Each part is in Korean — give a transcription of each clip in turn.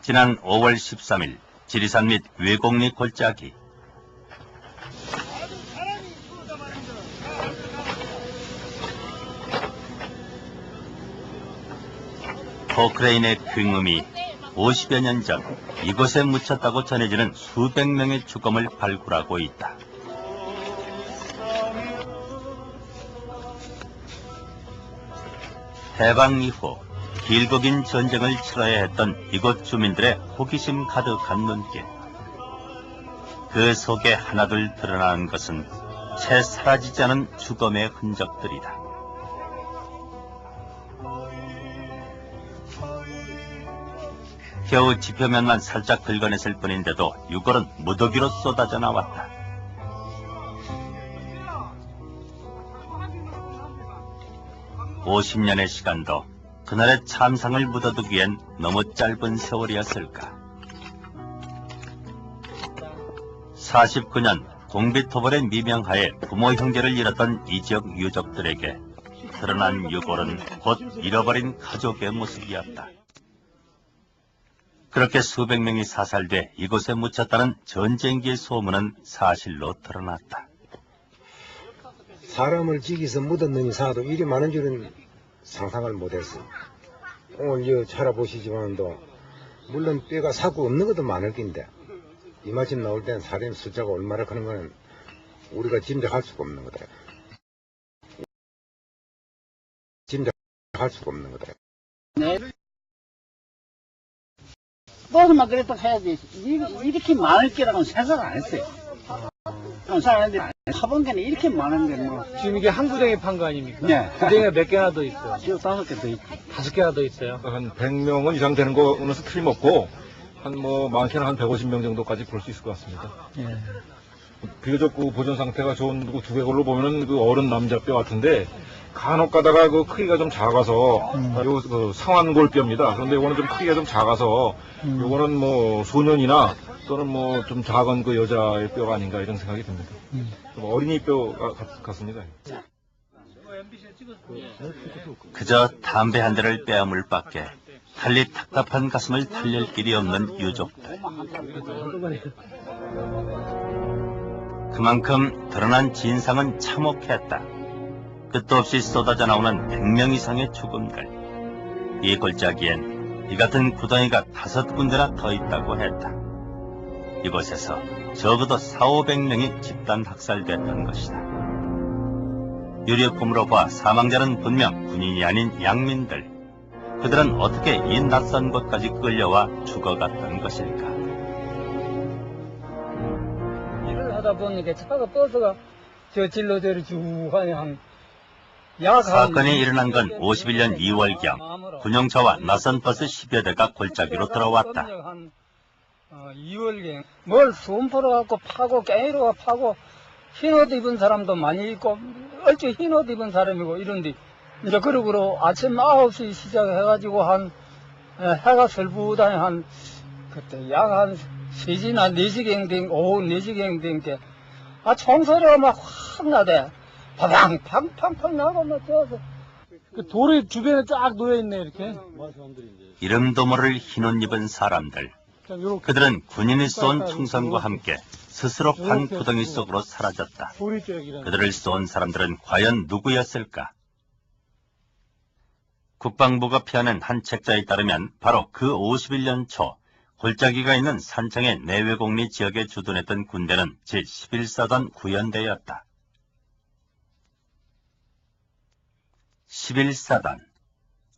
지난 5월 13일 지리산 및 외곡리 골짜기. 포크레인의 굉음이 50여 년 전 이곳에 묻혔다고 전해지는 수백 명의 죽음을 발굴하고 있다. 해방 이후 길고 긴 전쟁을 치러야 했던 이곳 주민들의 호기심 가득한 눈길. 그 속에 하나둘 드러나는 것은 채 사라지지 않은 죽음의 흔적들이다. 겨우 지표면만 살짝 긁어냈을 뿐인데도 유골은 무더기로 쏟아져 나왔다. (50년의) 시간도 그날의 참상을 묻어두기엔 너무 짧은 세월이었을까. 49년 공비토벌의 미명하에 부모 형제를 잃었던 이 지역 유족들에게 드러난 유골은 곧 잃어버린 가족의 모습이었다. 그렇게 수백 명이 사살돼 이곳에 묻혔다는 전쟁기의 소문은 사실로 드러났다. 사람을 죽이서 묻은 놈이 사도 일이 많은 줄은 상상을 못했어. 오늘 찾아보시지만도 물론 뼈가 사고 없는 것도 많을 낀데 이마침 나올 땐 사람 숫자가 얼마나 크는 거는 우리가 짐작할 수가 없는 거다. 짐작할 수가 없는 거다. 네. 뭐만 그래도 해야지. 이렇게 많을 거라고는 생각 안 했어요. 사람들이 타본 게는 이렇게 많은 게 뭐. 지금 이게 한 구덩이 판 거 아닙니까? 네. 구덩이가 몇 개나 더 있어요? 지금 5개 더 있고. 5개나 더 있어요. 한 100명은 이상 되는 거는 틀림없고, 많게는 한 150명 정도까지 볼 수 있을 것 같습니다. 예. 비교적 그 보존 상태가 좋은 그 두개골로 보면은 그 어른 남자뼈 같은데, 간혹 가다가 그 크기가 좀 작아서, 그 상완골뼈입니다. 그런데 이거는 좀 크기가 좀 작아서, 요거는 뭐 소년이나 또는 뭐 좀 작은 그 여자의 뼈가 아닌가 이런 생각이 듭니다. 좀 어린이 뼈 같습니다. 그저 담배 한 대를 빼앗물 밖에 달리 답답한 가슴을 달랠 길이 없는 유족들. 그만큼 드러난 진상은 참혹했다. 끝도 없이 쏟아져 나오는 100명 이상의 죽음들. 이 골짜기엔 이 같은 구덩이가 5군데나 더 있다고 했다. 이곳에서 적어도 400~500명이 집단 학살됐던 것이다. 유력범으로 봐 사망자는 분명 군인이 아닌 양민들. 그들은 어떻게 이 낯선 곳까지 끌려와 죽어갔던 것일까? 일을 하다 보니까 차가 버스가 저 진로대로 쭉 하냐. 사건이 일어난 건 51년 2월경 군용차와 낯선 버스 10여 대가 골짜기로 들어왔다. 2월경 뭘 수음포로 갖고 파고 깨로 파고 흰옷 입은 사람도 많이 있고 얼추 흰옷 입은 사람이고 이런데 이제 그러고 아침 9시 시작해가지고 한 해가 설부다니 한 그때 약 한 3시나 4시경 된 오후 4시경 된 게 총소리가 막 확 나대. 파방 팡팡팡 나고 막 저어서 그 돌이 주변에 쫙 놓여있네 이렇게. 이름도 모를 흰옷 입은 사람들. 그들은 군인이 쏜 총선과 함께 스스로 판 구덩이 속으로 사라졌다. 그들을 쏜 사람들은 과연 누구였을까? 국방부가 펴낸 한 책자에 따르면 바로 그 51년 초 골짜기가 있는 산청의 내외곡리 지역에 주둔했던 군대는 제11사단 구연대였다. 11사단.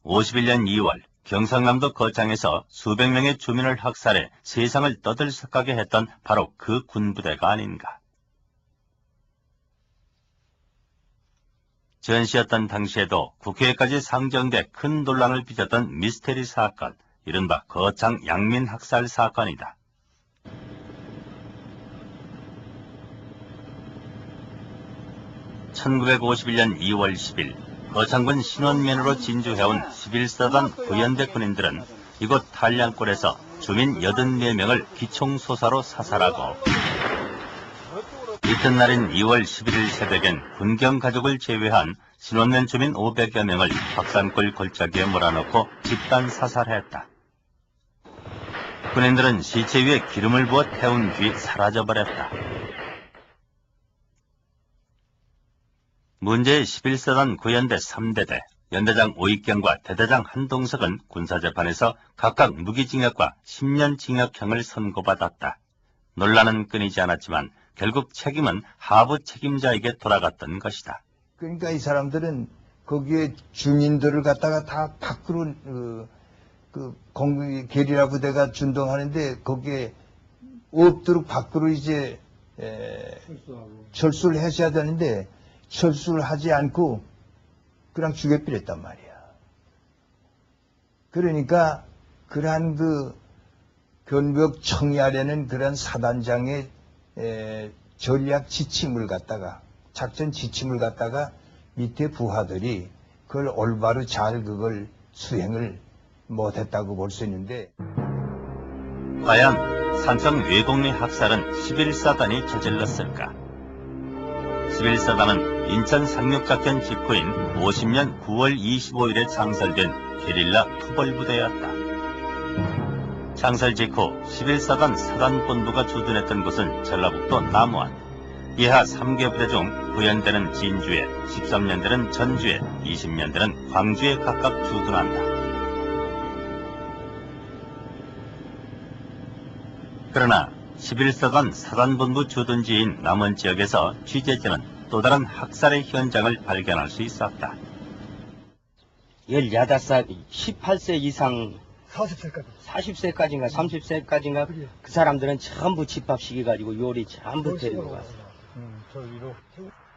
51년 2월 경상남도 거창에서 수백 명의 주민을 학살해 세상을 떠들썩하게 했던 바로 그 군부대가 아닌가. 전시였던 당시에도 국회에까지 상정돼 큰 논란을 빚었던 미스테리 사건, 이른바 거창 양민 학살 사건이다. (1951년 2월 10일) 거창군 신원면으로 진주해온 11사단 구연대 군인들은 이곳 한량골에서 주민 84명을 기총소사로 사살하고 이튿날인 2월 11일 새벽엔 군경 가족을 제외한 신원면 주민 500여 명을 박산골 골짜기에 몰아넣고 집단 사살했다. 군인들은 시체 위에 기름을 부어 태운 뒤 사라져버렸다. 문제의 11사단 구연대 3대대, 연대장 오익경과 대대장 한동석은 군사재판에서 각각 무기징역과 10년 징역형을 선고받았다. 논란은 끊이지 않았지만 결국 책임은 하부 책임자에게 돌아갔던 것이다. 그러니까 이 사람들은 거기에 주민들을 갖다가 다 밖으로 게리라 부대가 준동하는데 거기에 없도록 밖으로 이제 철수를 하셔야 되는데 철수를 하지 않고 그냥 죽여버렸단 말이야. 그러니까 그러한 견벽 청이하려는 그런 사단장의 전략 지침을 갖다가 작전 지침을 갖다가 밑에 부하들이 그걸 올바로 잘 그걸 수행을 못했다고 볼 수 있는데 과연 산청 외곡리 학살은 11사단이 저질렀을까? 11사단은 인천 상륙작전 직후인 50년 9월 25일에 창설된 게릴라 투벌부대였다. 창설 직후 11사단 사단본부가 주둔했던 곳은 전라북도 남원. 이하 3개 부대 중 구연대는 진주에, 13년대는 전주에, 20년대는 광주에 각각 주둔한다. 그러나 11사단 사단본부 주둔지인 남원 지역에서 취재진은 또 다른 학살의 현장을 발견할 수 있었다. 18살, 18세 이상 40세까지인가 30세까지인가 그 사람들은 전부 집합시켜가지고 요리 전부 데리고 갔어.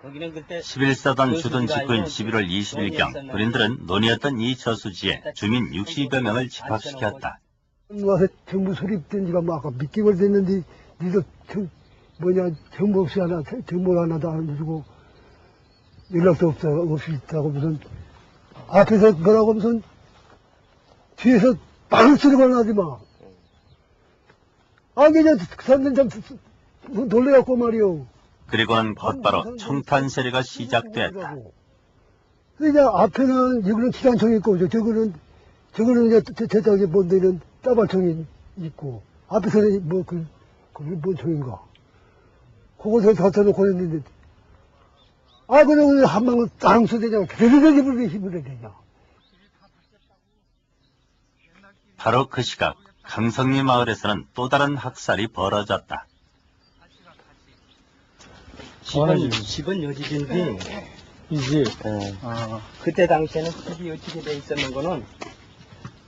거기는 그때 11사단 주둔 직후인 11월 20일경 군인들은 논의했던 이 저수지에 주민 60여 명을 집합시켰다. 와서 정부 수립된 지가 뭐 아까 몇 개월 됐는데 니도 정부 없이 하나 정보를 하나도 안 해주고 연락도 없이 있다고 무슨 앞에서 뭐라고 무슨 뒤에서 빵 소리가 나지 마. 아 그냥 그 사람들 좀 놀래갖고 말이오. 그리고는 곧바로 청탄 세례가 시작됐다. 그냥 앞에는 여기는 기관총이 있고 저거는 이제 저쪽에 뭔 데는 따발총이 있고 앞에서는 그게 뭔 총인가. 그것을 갖다 놓고 했는데 그냥 한 방울 땅 쏘대냐 드르르르 힘을 내냐. 바로 그 시각 강성리 마을에서는 또 다른 학살이 벌어졌다. 집은 여집인데 이제 그때 당시에는 집이 어떻게 돼 있었는 거는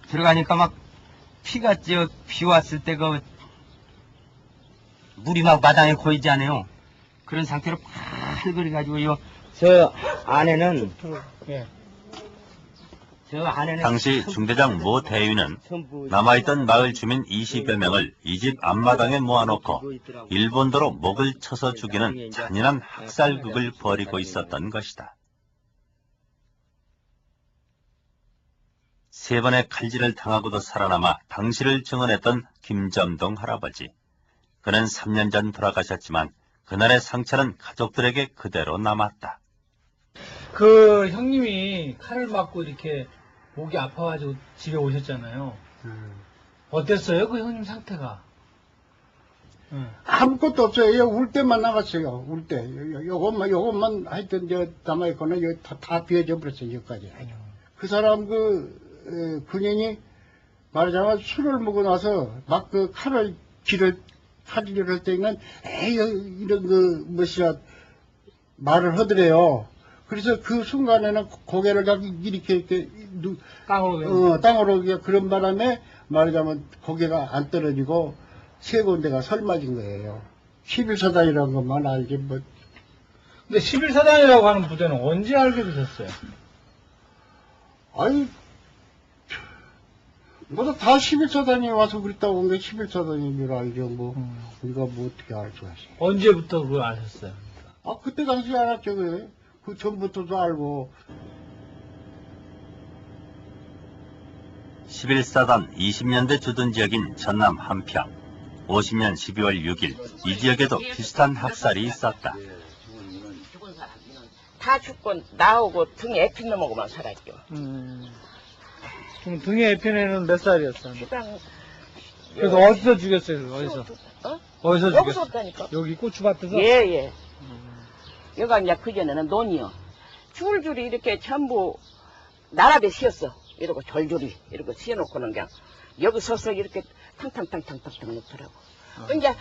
들어가니까 막 피가 비 왔을 때 물이 막 마당에 고이지 않아요. 그런 상태로 팔그려가지고 저 안에는 당시 중대장 모 대위는 남아있던 마을 주민 20여 명을 이 집 앞마당에 모아놓고 일본도로 목을 쳐서 죽이는 잔인한 학살극을 벌이고 있었던 것이다. 3번의 칼질을 당하고도 살아남아 당시를 증언했던 김점동 할아버지. 그는 3년 전 돌아가셨지만 그날의 상처는 가족들에게 그대로 남았다. 그 형님이 칼을 맞고 이렇게 목이 아파가지고 집에 오셨잖아요. 어땠어요? 그 형님 상태가? 아무것도 없어요. 울 때만 나갔어요. 울 때. 요것만 하여튼 남아있거나 다 비어져 버렸어요. 여기까지. 그 사람 군인이 말하자면 술을 먹고 나서 막 칼질을 할 때는 이런 말을 하더래요. 그래서 그 순간에는 고개를 이렇게 땅으로 그런 바람에 말하자면 고개가 안 떨어지고 세 군데가 설 맞은 거예요. 11사단이라는 것만 알지 뭐. 근데 11사단이라고 하는 부대는 언제 알게 되셨어요? 아니, 뭐다 11사단이 와서 그랬다고 한 게 11사단인 줄 알죠. 우리가 뭐 어떻게 알 수가 있어요. 언제부터 그걸 아셨어요? 그때 당시에 알았죠. 그 전부터도 알고. 11사단 20년대 주둔 지역인 전남 한평. 50년 12월 6일 이 지역에도 비슷한 학살이 있었다. 다 죽고 나오고 등에 에핀 넘어고만 살았죠. 그럼 등에 에핀에는 몇 살이었어요? 그래서 어디서 죽였어요? 어디서? 어디서 여기서 죽였어요? 왔다니까. 여기 고추밭에서? 예, 예. 여기가 이제 그전에는 논이요. 줄줄이 이렇게 전부 나라에 씌었어. 이러고 졸졸이 이러고 씌워놓고는 그냥 여기 서서 이렇게 탕탕탕탕탕탕 놓더라고. 이제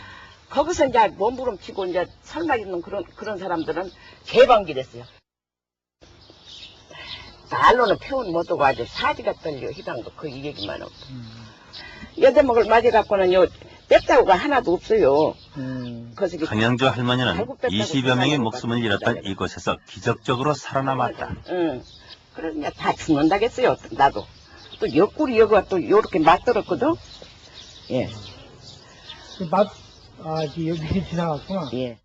거기서 이제 몸부림치고 이제 설마 있는 그런 사람들은 개방기랬어요. 말로는 표현 못하고 아주 사지가 떨려 희당도 그 얘기만 하고. 여대목을 맞아갖고는 요 뺐다고가 하나도 없어요. 강양주 할머니는 20여 명의 목숨을 잃었던 이곳에서 기적적으로 살아남았다. 응. 그러냐 다 죽는다겠어요. 나도. 또 옆구리 여기가 또 요렇게 맞들었거든. 예. 여기 지나갔구나. 예.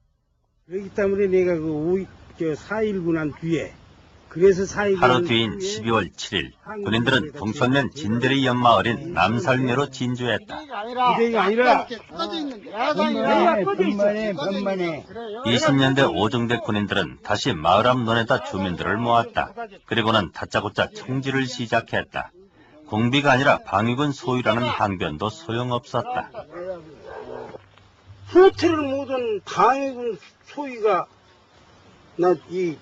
그렇기 때문에 내가 그 4.19 난 뒤에 그래서 4.19 하루 뒤인 12월 7일 군인들은 동천면 진대리 연마을인 남살묘로 진주했다. 부대가 아니라 변만에 20년대 오중대 군인들은 다시 마을 앞 논에다 주민들을 모았다. 그리고는 다짜고짜 총질을 시작했다. 공비가 아니라 방위군 소유라는 항변도 소용없었다. 후퇴를 못한 방해군 소위가 나 이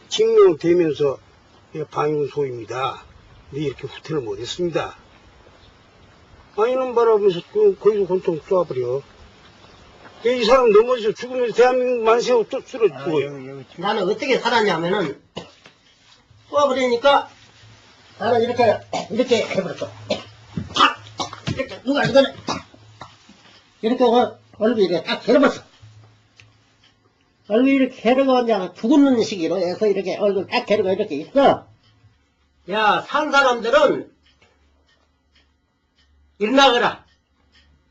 증명되면서 방해군 소위입니다. 근데 이렇게 후퇴를 못했습니다. 방해는 바라보면서 거기서 권총 쏴버려. 이 사람 넘어져서 죽으면서 대한민국 만세하고 또 쓰러지고요. 나는 어떻게 살았냐면은 쏘아버리니까 나는 이렇게 해버렸어. 탁! 이렇게 누가 이거는 이렇게 얼굴 이렇게 딱 개려봤어. 얼굴 이렇게 개려가 이제 죽는 시기로 해서 이렇게 얼굴 딱 개려가 이렇게 있어. 야, 산 사람들은 일나가라.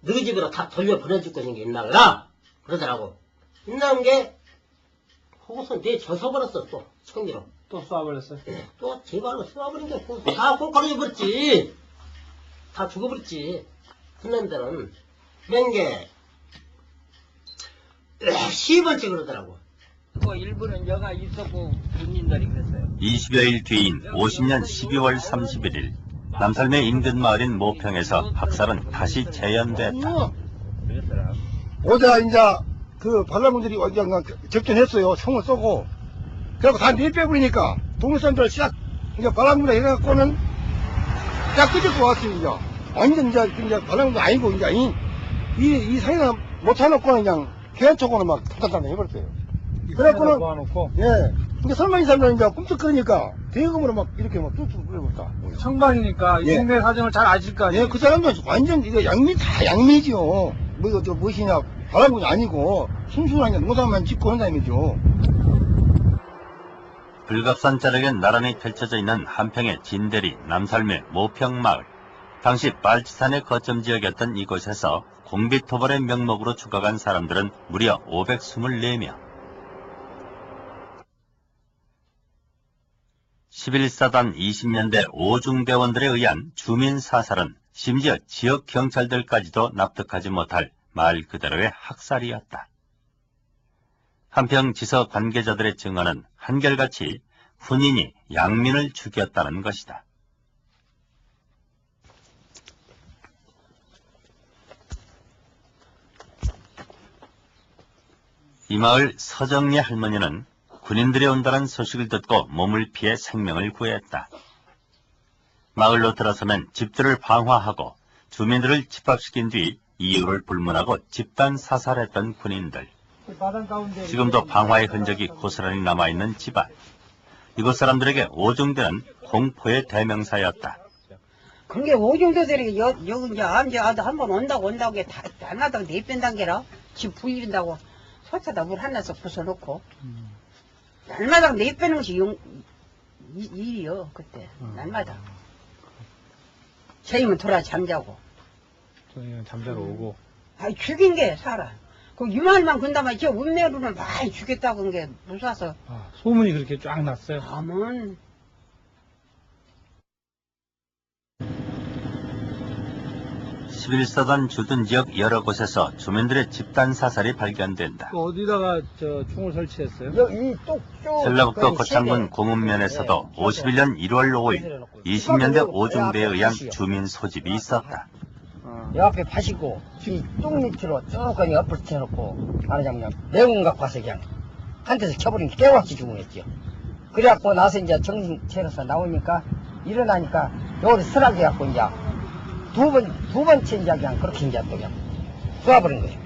너희 집으로 다 돌려 보내줄 거니까 일나가라. 그러더라고. 일나온 게 거기서 내 젖어버렸어 또 청기로. 또 쏴버렸어요? 또 제발로 쏘아버린 게 다 꼴깍해버렸지. 다 죽어버렸지. 그놈들은 맹게 10번째 그러더라고. 그 일부는 여가 있었고 군인들이 그랬어요. 20여일 뒤인 50년 12월 31일 남살매 인근 마을인 모평에서 학살은 다시 재연됐다. 어제 이제 그 반란군들이 어디가 접전했어요. 총을 쏘고. 그래갖고 다 내빼버리니까 동네 사람들 싹 이제 반란군들 해갖고는 딱 끄집고 왔어요. 이제 완전 이제 반란군도 아니고 이제 이 상이나 못해놓고는 그냥 개한쪽으로 막 탁탁탁 해버렸어요. 그래갖고는 예. 근데 설마 이 사람들은 이제 꿈쩍거리니까 대금으로 막 이렇게 막 뚝뚝 뿌려버렸다. 청방이니까 예. 동네 사정을 잘 아실 거 아니에요? 예, 그 사람들 완전 이거 다 양미지요. 뭐 이거 저 무엇이냐 반란군이 아니고 순수하게 농사만 짓고 하는 사람이죠. 불갑산 자락에 나란히 펼쳐져 있는 한평의 진대리, 남살매, 모평마을. 당시 빨치산의 거점 지역이었던 이곳에서 공비토벌의 명목으로 죽어간 사람들은 무려 524명. 11사단 20년대 오중대원들에 의한 주민 사살은 심지어 지역 경찰들까지도 납득하지 못할 말 그대로의 학살이었다. 한평 지서 관계자들의 증언은 한결같이 군인이 양민을 죽였다는 것이다. 이 마을 서정리 할머니는 군인들이 온다는 소식을 듣고 몸을 피해 생명을 구했다. 마을로 들어서면 집들을 방화하고 주민들을 집합시킨 뒤 이유를 불문하고 집단 사살했던 군인들. 지금도 방화의 흔적이 고스란히 남아있는 집안. 이곳 사람들에게 오중대는 공포의 대명사였다. 그게 오중대들이 여기 이제 암지아도 한번 온다고 날마다 내뺀단 게라 집 부인다고 소차다 물 하나씩 부숴놓고 날마다 내빼는 것이 일이요 그때 날마다. 저희면 돌아 잠자고. 저희는 잠자러 오고. 아이 죽인 게 사람. 그 유말만 근다만 저 운매로는 많이 죽겠다고 한 게 무서워서. 소문이 그렇게 쫙 났어요? 아문. 11사단 주둔 지역 여러 곳에서 주민들의 집단 사살이 발견된다. 어디다가 총을 설치했어요? 전라북도 거창군 공읍면에서도 51년 1월 5일 20년대 오중대에 의한 주민 소집이 있었다. 옆에 파시고 이똥 밑으로 쭉 그냥 옆을 쳐놓고 말하자면 매운 갖고 와서 그냥 한 대서 켜버리니까 깨워갖고 죽었죠. 그래갖고 나서 이제 정신 차려서 나오니까 일어나니까 여기서 쓰러져갖고 이제 두 번째 이제 그냥 그렇게 이제 또 그냥 쏘아버린 거예요.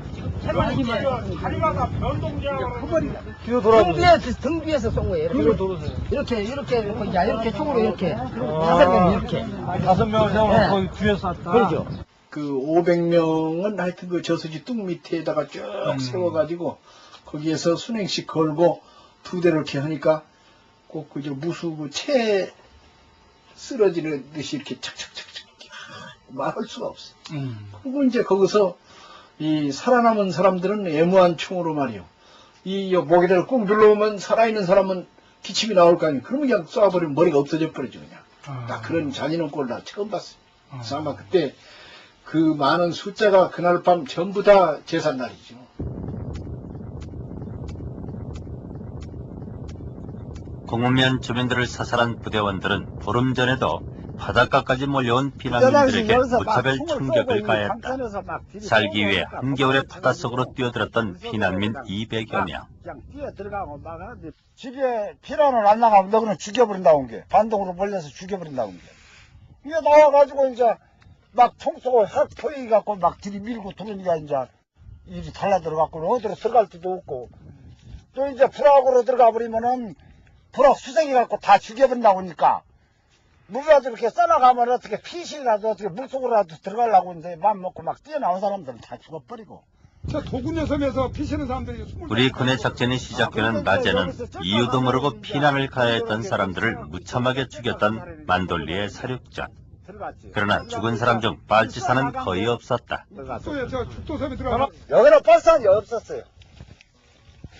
다리마다 변동자가 등 뒤에서 쏜 거예요. 이렇게 놓고 이제 이렇게 쪽으로 이렇게 5명 이렇게 5명을 세워놓고 거기 뒤에 쐈다. 그렇죠. 그 500명은 하여튼 그 저수지 뚝 밑에다가 쭉 세워가지고 거기에서 순행식 걸고 두 대를 이렇게 하니까 꼭 그저 무수 그 채 쓰러지는 듯이 이렇게 착착착착 말할 수가 없어. 그리고 이제 거기서 이 살아남은 사람들은 애무한 총으로 말이요. 이 모기를 꾹 눌러오면 살아있는 사람은 기침이 나올 거 아니에요. 그러면 그냥 쏴버리면 머리가 없어져 버리죠 그냥. 딱 그런 잔인한 꼴을 나 처음 봤어요. 그래서 아마 그때 그 많은 숫자가 그날 밤 전부 다 제삿날이죠. 공무면 주민들을 사살한 부대원들은 보름 전에도 바닷가까지 몰려온 피난민들에게 무차별 총격을 가했다. 살기 위해 한겨울에 바닷속으로 뛰어들었던 피난민 200여 명. 그냥 뛰어들어가고 막 하는데 집에 피난을 안 나가면 너는 죽여버린다고 온 게. 반동으로 몰려서 죽여버린다고 온 게. 이게 나와가지고 이제 막 총 쏘고 확 포위갖고 막 들이밀고 들으니까 이제 일이 달라들어갖고 어디로 들어갈 데도 없고 또 이제 불악으로 들어가 버리면은 불악 수색해갖고 다 죽여버린다고 하니까 물이라도 이렇게 써나가면 어떻게 피실이라도 어떻게 물속으로라도 들어가려고 이제 맘 먹고 막 뛰어나온 사람들은 다 죽어버리고. 저 도군여 섬에서 피시는 사람들이 우리 군의 작전이 시작되는 낮에는 이유도 모르고 피난을 가해했던 사람들을 무참하게 죽였던 만돌리의 사륙전. 그러나 죽은 사람 중 빨치산은 거의 없었다. 저 죽도섬에 들어가. 여기는 빨산이 없었어요.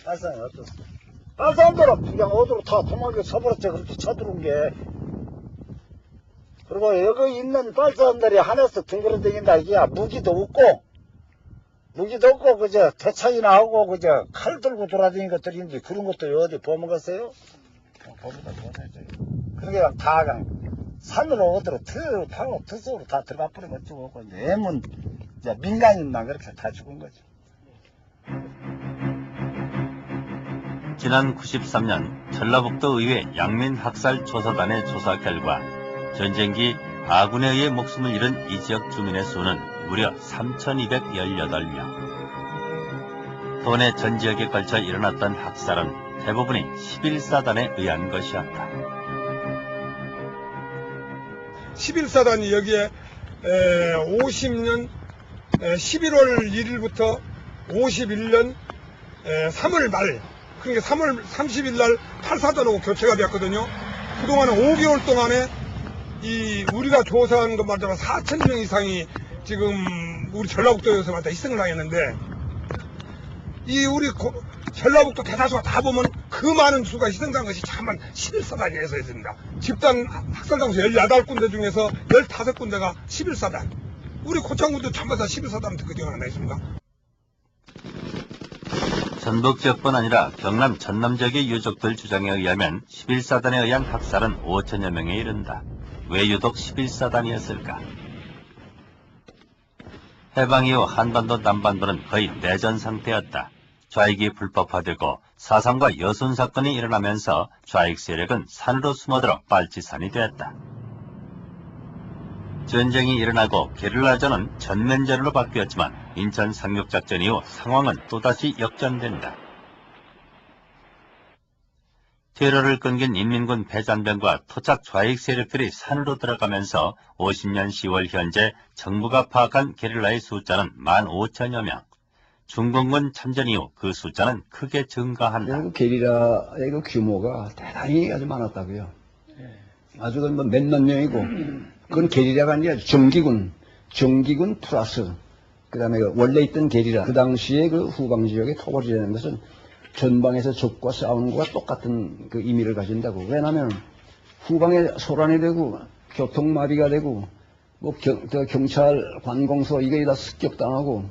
빨산이 없었어. 빨산들은 그냥 어디로 다 도망겨 서버렸죠. 그렇게 쳐들어온 게. 그리고 여기 있는 빨산들이 하나씩 둥그러다닌다 이게 무기도 없고 그저 대창이나 하고 그저 칼 들고 돌아다니는 것들인데 그런 것도 어디 보먹었어요? 보면 그러니까 다 그냥 산으로 어디로 파고 특수로 다 들어가 버리고 이제 애문 이제 민간인만 그렇게 다 죽은 거죠. 지난 93년 전라북도 의회 양민학살조사단의 조사 결과 전쟁기 아군에 의해 목숨을 잃은 이 지역 주민의 수는 무려 3,218명. 도내 전 지역에 걸쳐 일어났던 학살은 대부분이 11사단에 의한 것이었다. 11사단이 여기에 50년 11월 1일부터 51년 3월 말 그러니까 3월 30일 날 8사단하고 교체가 되었거든요. 그동안은 5개월 동안에 우리가 조사한 것만 따라 4,000명 이상이 지금 우리 전라북도에서마다 희생을 당했는데 우리 전라북도 대다수가 다 보면 그 많은 수가 희생당한 것이 참만 11사단이어서 있습니다. 집단 학살 장소 18군데 중에서 15군데가 11사단. 우리 고창군도 전부 다 11사단 그 중에 하나 있습니다. 전북 지역뿐 아니라 경남 전남 지역의 유족들 주장에 의하면 11사단에 의한 학살은 5천여 명에 이른다. 왜 유독 11사단이었을까? 해방 이후 한반도 남반도는 거의 내전 상태였다. 좌익이 불법화되고 사상과 여순 사건이 일어나면서 좌익 세력은 산으로 숨어들어 빨치산이 되었다. 전쟁이 일어나고 게릴라전은 전면전으로 바뀌었지만 인천 상륙작전 이후 상황은 또다시 역전된다. 테러를 끊긴 인민군 배잔병과 토착 좌익 세력들이 산으로 들어가면서 50년 10월 현재 정부가 파악한 게릴라의 숫자는 15,000여 명. 중공군 참전 이후 그 숫자는 크게 증가한다. 게릴라의 그 규모가 대단히 아주 많았다고요. 아주 몇몇 명이고 그건 게릴라가 아니라 정기군 플러스 그다음에 원래 있던 게릴라. 그 당시에 그 후방 지역에 토벌이라는 것은 전방에서 적과 싸우는 것과 똑같은 그 의미를 가진다고. 왜냐하면 후방에 소란이 되고 교통마비가 되고 경찰 관공서 이게 다 습격당하고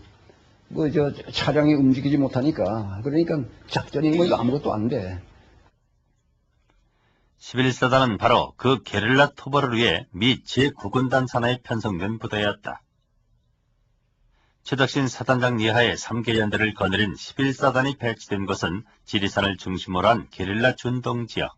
차량이 움직이지 못하니까 그러니까 작전이 이거 아무것도 안 돼. 11사단은 바로 그 게릴라 토벌을 위해 미 제9군단 산하에 편성된 부대였다. 최덕신 사단장 이하의 3개 연대를 거느린 11사단이 배치된 곳은 지리산을 중심으로 한 게릴라 준동 지역.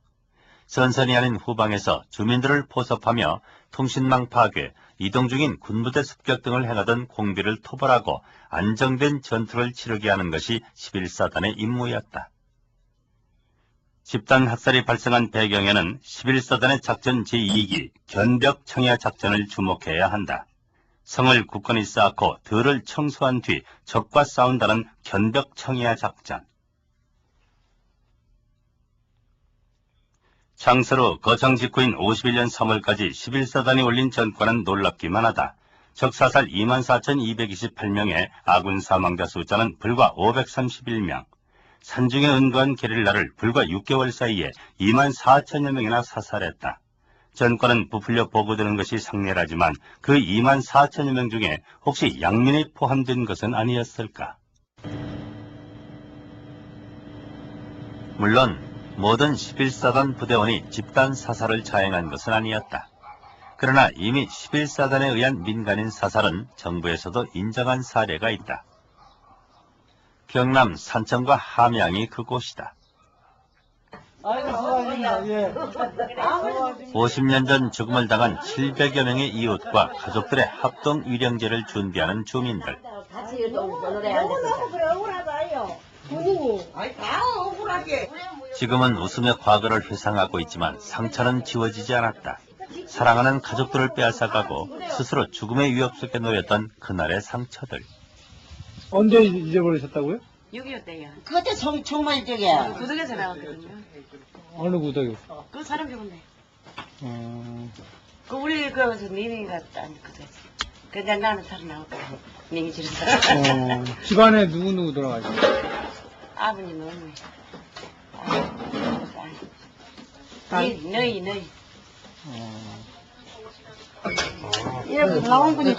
선선이 아닌 후방에서 주민들을 포섭하며 통신망 파괴, 이동 중인 군부대 습격 등을 행하던 공비를 토벌하고 안정된 전투를 치르게 하는 것이 11사단의 임무였다. 집단 학살이 발생한 배경에는 11사단의 작전 제2기 견벽 청야 작전을 주목해야 한다. 성을 굳건히 쌓고 들을 청소한 뒤 적과 싸운다는 견벽 청야 작전. 창설 후 거창 직후인 51년 3월까지 11사단이 올린 전과는 놀랍기만 하다. 적 사살 24,228명에 아군 사망자 숫자는 불과 531명. 산중에 은거한 게릴라를 불과 6개월 사이에 24,000여 명이나 사살했다. 전과는 부풀려 보고되는 것이 상례라지만 그 24,000여 명 중에 혹시 양민이 포함된 것은 아니었을까? 물론 모든 11사단 부대원이 집단 사살을 자행한 것은 아니었다. 그러나 이미 11사단에 의한 민간인 사살은 정부에서도 인정한 사례가 있다. 경남 산청과 함양이 그곳이다. 50년 전 죽음을 당한 700여 명의 이웃과 가족들의 합동 위령제를 준비하는 주민들. 지금은 웃으며 과거를 회상하고 있지만 상처는 지워지지 않았다. 사랑하는 가족들을 빼앗아가고 스스로 죽음의 위협 속에 놓였던 그날의 상처들. 언제 잊어버리셨다고요? 6.25 때요. 그때 정말 저기야. 구덕에서 나왔거든요. 어느 구덕이? 그 사람 죽은데. 그 우리 거기서 니네가 거든. 근데 나는 살아나왔고 니네 집에서. 집안에 누구 돌아가셨어요? 아버님 어머니. 너희. 이렇게 나온 분이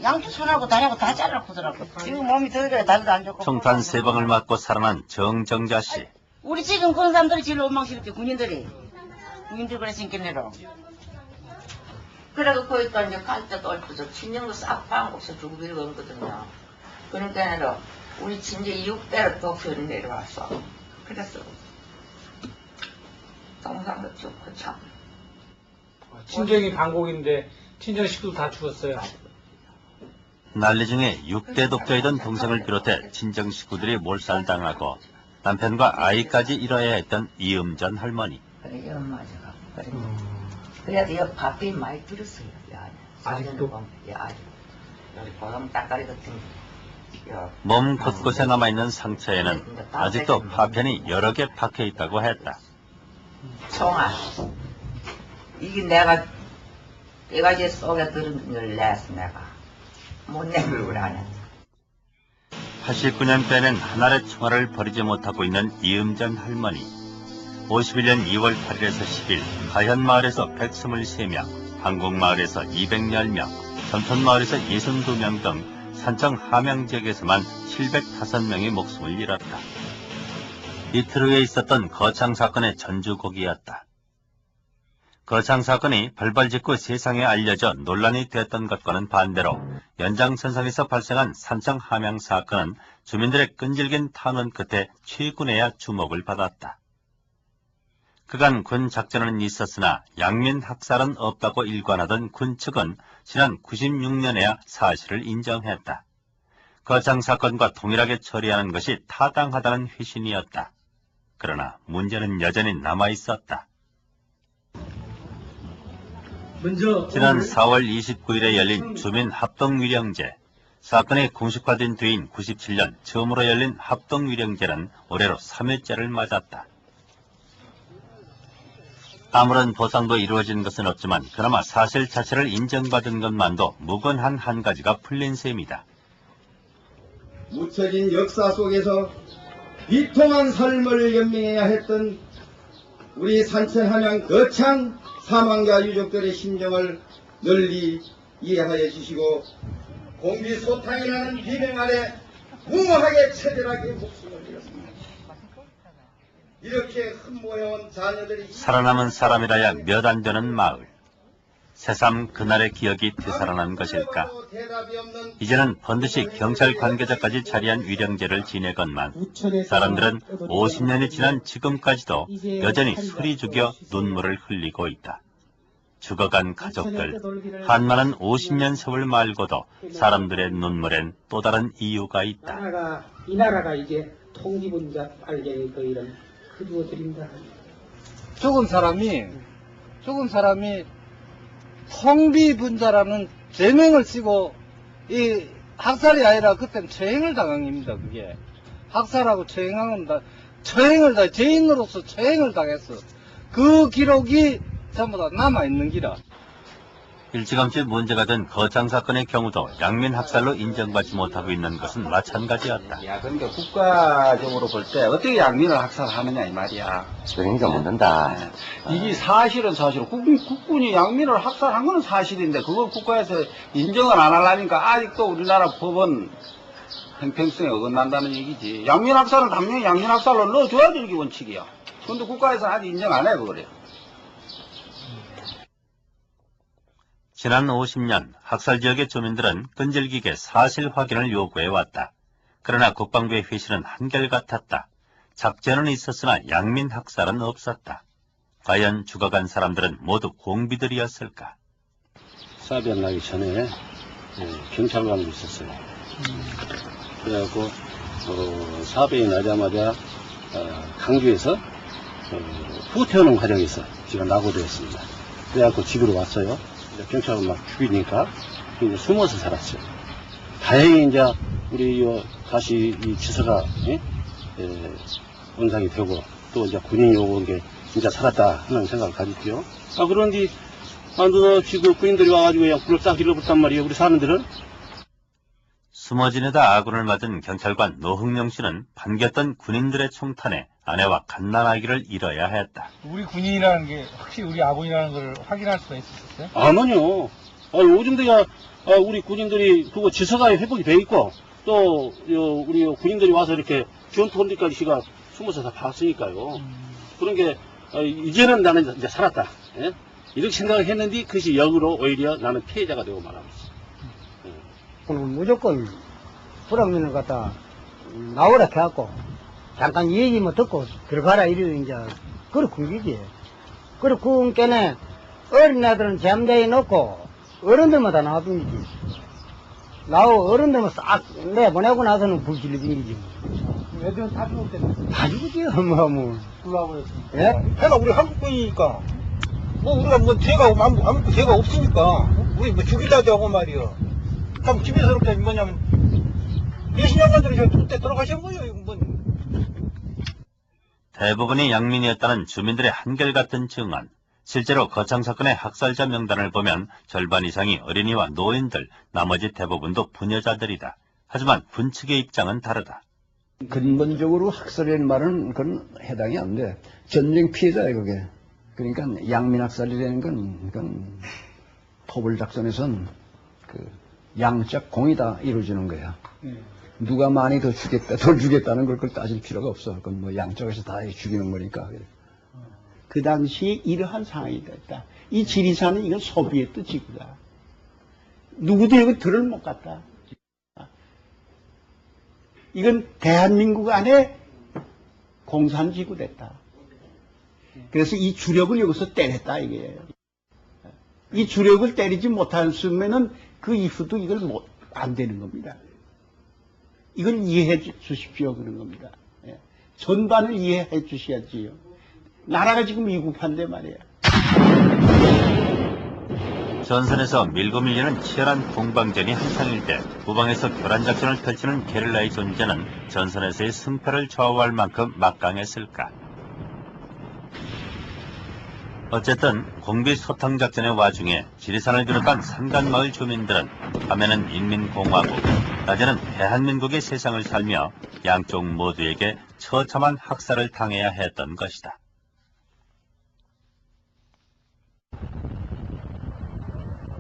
양쪽 손하고 다리하고 다 잘라보더라고. 지금 몸이 더 그래, 날도 안 좋고. 총탄 3방을 맞고 살아난 정정자 씨. 우리 지금 그런 사람들이 제일 원망스럽게 군인들 그랬으니까네로. 그래가 거기다 이제 갈 때도 얼핏 친정도 싹 방옥서 준비를 거거든요. 그러니까 우리 친정 6대로 독서를 내려왔어. 그랬어. 동상도 좋고 참. 친정이 방곡인데 친정 식구도 다 죽었어요. 난리 중에 6대 독자이던 동생을 비롯해 친정 식구들이 몰살당하고 남편과 아이까지 잃어야 했던 이음전 할머니. 그래, 엄마가 그래. 그래도 여 밥이 많이 들었어요. 아직도? 아직. 고동 따까리 같은 몸 곳곳에 남아있는 상처에는 아직도 파편이 여러 개 박혀 있다고 했다. 총알. 이게 내가 이제 속에 들은 걸 냈어 내가. 못 내밀고 안 했어. 89년 빼낸 한 알의 총알을 버리지 못하고 있는 이음전 할머니. 51년 2월 8일에서 10일 가현마을에서 123명, 한국마을에서 210명, 전천마을에서 62명 등 산청 함양 지역에서만 705명의 목숨을 잃었다. 이틀 후에 있었던 거창 사건의 전주곡이었다. 거창 사건이 발발 직후 세상에 알려져 논란이 됐던 것과는 반대로 연장선상에서 발생한 산청 함양 사건은 주민들의 끈질긴 탄원 끝에 최군에야 주목을 받았다. 그간 군 작전은 있었으나 양민 학살은 없다고 일관하던 군 측은 지난 96년에야 사실을 인정했다. 거창 사건과 동일하게 처리하는 것이 타당하다는 회신이었다. 그러나 문제는 여전히 남아있었다. 지난 4월 29일에 열린 주민합동위령제. 사건이 공식화된 뒤인 97년 처음으로 열린 합동위령제는 올해로 3회째를 맞았다. 아무런 보상도 이루어진 것은 없지만 그나마 사실 자체를 인정받은 것만도 무건한 한 가지가 풀린 셈이다. 묻혀진 역사 속에서 비통한 삶을 연명해야 했던 우리 산천 함양 거창 사망자 유족들의 심정을 널리 이해하여 주시고 공비소탕이라는 비명 아래 무모하게 체결하게 목숨을 잃었습니다. 이렇게 흠모해온 자녀들이 살아남은 사람이라야 몇 안 되는 마을. 새삼 그날의 기억이 되살아난 것일까? 이제는 번듯이 경찰 관계자까지 자리한 위령제를 지내건만 사람들은 50년이 지난 지금까지도 여전히 소리 죽여 눈물을 흘리고 있다. 죽어간 가족들, 한많은 50년 세월 말고도 사람들의 눈물엔 또 다른 이유가 있다. 이 나라가 이제 통기분자 발견이 그 이런 그두어드립니다. 죽은 사람이 통비분자라는 죄명을 쓰고 이 학살이 아니라 그땐 처형을 당한 겁니다. 그게 학살하고 처형한 겁니다. 죄인으로서 처형을 당했어. 그 기록이 전부 다 남아있는 기라. 일찌감치 문제가 된 거창 사건의 경우도 양민 학살로 인정받지 못하고 있는 것은 마찬가지였다. 야, 그러니까 국가적으로 볼 때 어떻게 양민을 학살하느냐 이 말이야. 그러니까 묻는다. 이게 사실은 국군이 양민을 학살한 건 사실인데 그걸 국가에서 인정을 안 하려니까 아직도 우리나라 법은 형평성에 어긋난다는 얘기지. 양민 학살은 당연히 양민 학살로 넣어줘야지 이게 원칙이야. 근데 국가에서 아직 인정 안 해 그거래요. 지난 50년 학살 지역의 주민들은 끈질기게 사실 확인을 요구해왔다. 그러나 국방부의 회신은 한결같았다. 작전은 있었으나 양민 학살은 없었다. 과연 죽어간 사람들은 모두 공비들이었을까? 사변 나기 전에 경찰관도 있었어요. 그래갖고 사변이 나자마자 강주에서 후퇴하는 과정에서 제가 낙오되었습니다. 그래갖고 집으로 왔어요. 경찰은 막 죽이니까 이제 숨어서 살았어요. 다행히 이제 우리 다시 이 지서가 원상이 되고 또 이제 군인이 오고 게 진짜 살았다 하는 생각을 가졌죠. 그런데 지금 군인들이 와가지고 그냥 불을 딱 일러버렸단 말이에요. 우리 사람들은. 숨어지내다 아군을 맞은 경찰관 노흥영 씨는 반겼던 군인들의 총탄에 아내와 갓난아기를 잃어야 했다. 우리 군인이라는 게 혹시 우리 아군이라는 걸 확인할 수가 있었어요? 아니요. 요즘 내가 우리 군인들이 그거 지서가 회복이 돼 있고 또 우리 군인들이 와서 이렇게 지원토론까지 씨가 숨어서 다 봤으니까요. 그런 게 이제는 나는 이제 살았다. 예? 이렇게 생각을 했는데 그것이 역으로 오히려 나는 피해자가 되고 말하고 있어. 무조건 불황민을 갖다 나오라 해갖고 잠깐 얘기만 듣고 들어가라 이러면 이제 그렇게 군기지. 그렇고 군께는 어린 애들은 잠자에 넣고 어른들만 다 놔둔기지. 어른들만 싹 내보내고 나서는 불질러 댕기지. 애들은 다 죽었대요. 다 죽었지 뭐. 불나버렸어. 예? 해가 우리 한국군이니까 우리가 죄가 아무 죄가 없으니까 우리 죽이자고 하고 말이요. 참 집에서 그렇게 뭐냐면 예신양반들이 저 그때 돌아가신 거예요. 대부분이 양민이었다는 주민들의 한결같은 증언. 실제로 거창 사건의 학살자 명단을 보면 절반 이상이 어린이와 노인들, 나머지 대부분도 부녀자들이다. 하지만 군 측의 입장은 다르다. 근본적으로 학살이라는 말은 그건 해당이 안 돼. 전쟁 피해자예요, 그게. 그러니까 양민 학살이라는 건 토벌 작전에선 양적 공이 다 이루어지는 거야. 누가 많이 더 주겠다, 덜 주겠다는 걸 따질 필요가 없어. 그건 뭐 양쪽에서 다 죽이는 거니까. 그 당시에 이러한 상황이 됐다. 이 지리산은 이건 소비에트 지구다. 누구도 이거 들을 못 갔다. 이건 대한민국 안에 공산지구 됐다. 그래서 이 주력을 여기서 때렸다 이거예요. 이 주력을 때리지 못했으면은 그 이후도 이걸 안 되는 겁니다. 이걸 이해해 주십시오 그런 겁니다. 예. 전반을 이해해 주셔야지요. 나라가 지금 위급한데 말이야. 전선에서 밀고 밀리는 치열한 공방전이 한창일 때 후방에서 교란작전을 펼치는 게릴라의 존재는 전선에서의 승패를 좌우할 만큼 막강했을까? 어쨌든 공비 소탕작전의 와중에 지리산을 비롯한 산간마을 주민들은 밤에는 인민공화국, 낮에는 대한민국의 세상을 살며 양쪽 모두에게 처참한 학살을 당해야 했던 것이다.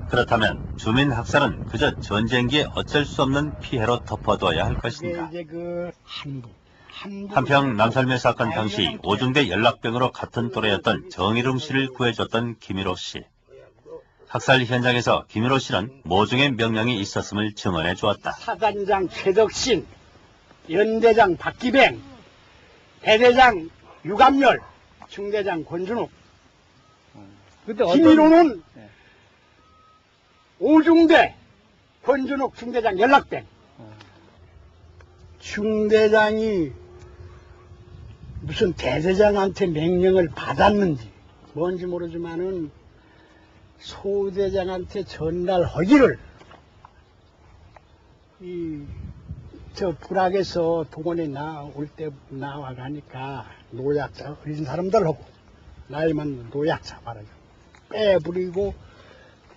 그렇다면 주민 학살은 그저 전쟁기에 어쩔 수 없는 피해로 덮어둬야 할 것인가? 한평 남살매 사건 당시 오중대 연락병으로 같은 또래였던 정일웅 씨를 구해줬던 김일호 씨. 학살 현장에서 김일호 씨는 모종의 명령이 있었음을 증언해 주었다. 사단장 최덕신, 연대장 박기뱅, 대대장 유감열, 중대장 권준욱. 그때 김일호는 오중대, 권준욱 중대장 연락된. 중대장이 무슨 대대장한테 명령을 받았는지 뭔지 모르지만은 소대장한테 전달하기를 저 불악에서 동원에 나올 때 나와 가니까 노약자 어린 사람들하고 나이 많은 노약자 말하자 빼부리고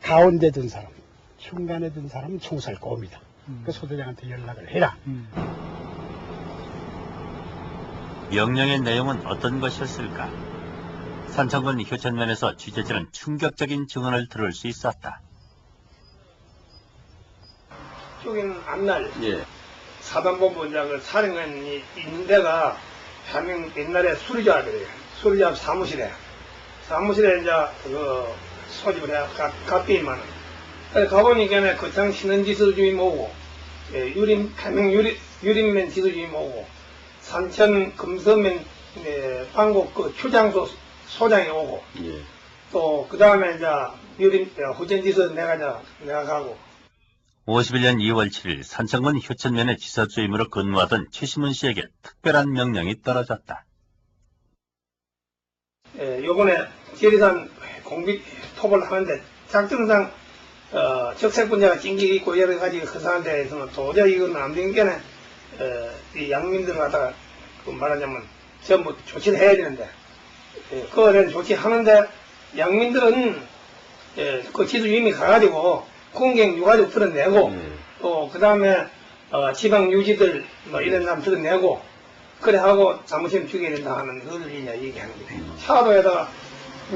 가운데 든 사람 중간에 든 사람은 총살 겁니다. 그 소대장한테 연락을 해라. 명령의 내용은 어떤 것이었을까? 산청군 효천면에서 취재진은 충격적인 증언을 들을 수 있었다. 쪽에는 앞날 사단본부장을 사령관이 있는 데가 대한민국 옛날에 수리잡이래요. 수리잡 사무실에 이제 그 소집을 해 갓비만은 가보니까 거창 신원지수주의 모고 가명 유림면 지수주의 모고 산천 금서면 방곡 그 휴장소 소장이 오고 또 그 다음에 이제 후전지수 내가 가고 51년 2월 7일 산청군 효천면의 지사주임으로 근무하던 최시문 씨에게 특별한 명령이 떨어졌다. 요번에 지리산 공비 토벌을 하는데 작전상 적색분자가 찡기게 있고 여러 가지 허사한 데에서는 도저히 이건 안 되는 게는 이 양민들을 갖다가 말하자면 전부 조치를 해야 되는데 그거에 대한 조치하는데 양민들은 그 지도주임이 가가지고 군경 유가족 들어내고 또 그 다음에 지방 유지들 뭐 이런 사람 들어내고 그래 하고 사무실 죽여야 된다 하는 그걸 이제 얘기하는 거예요. 차도에다가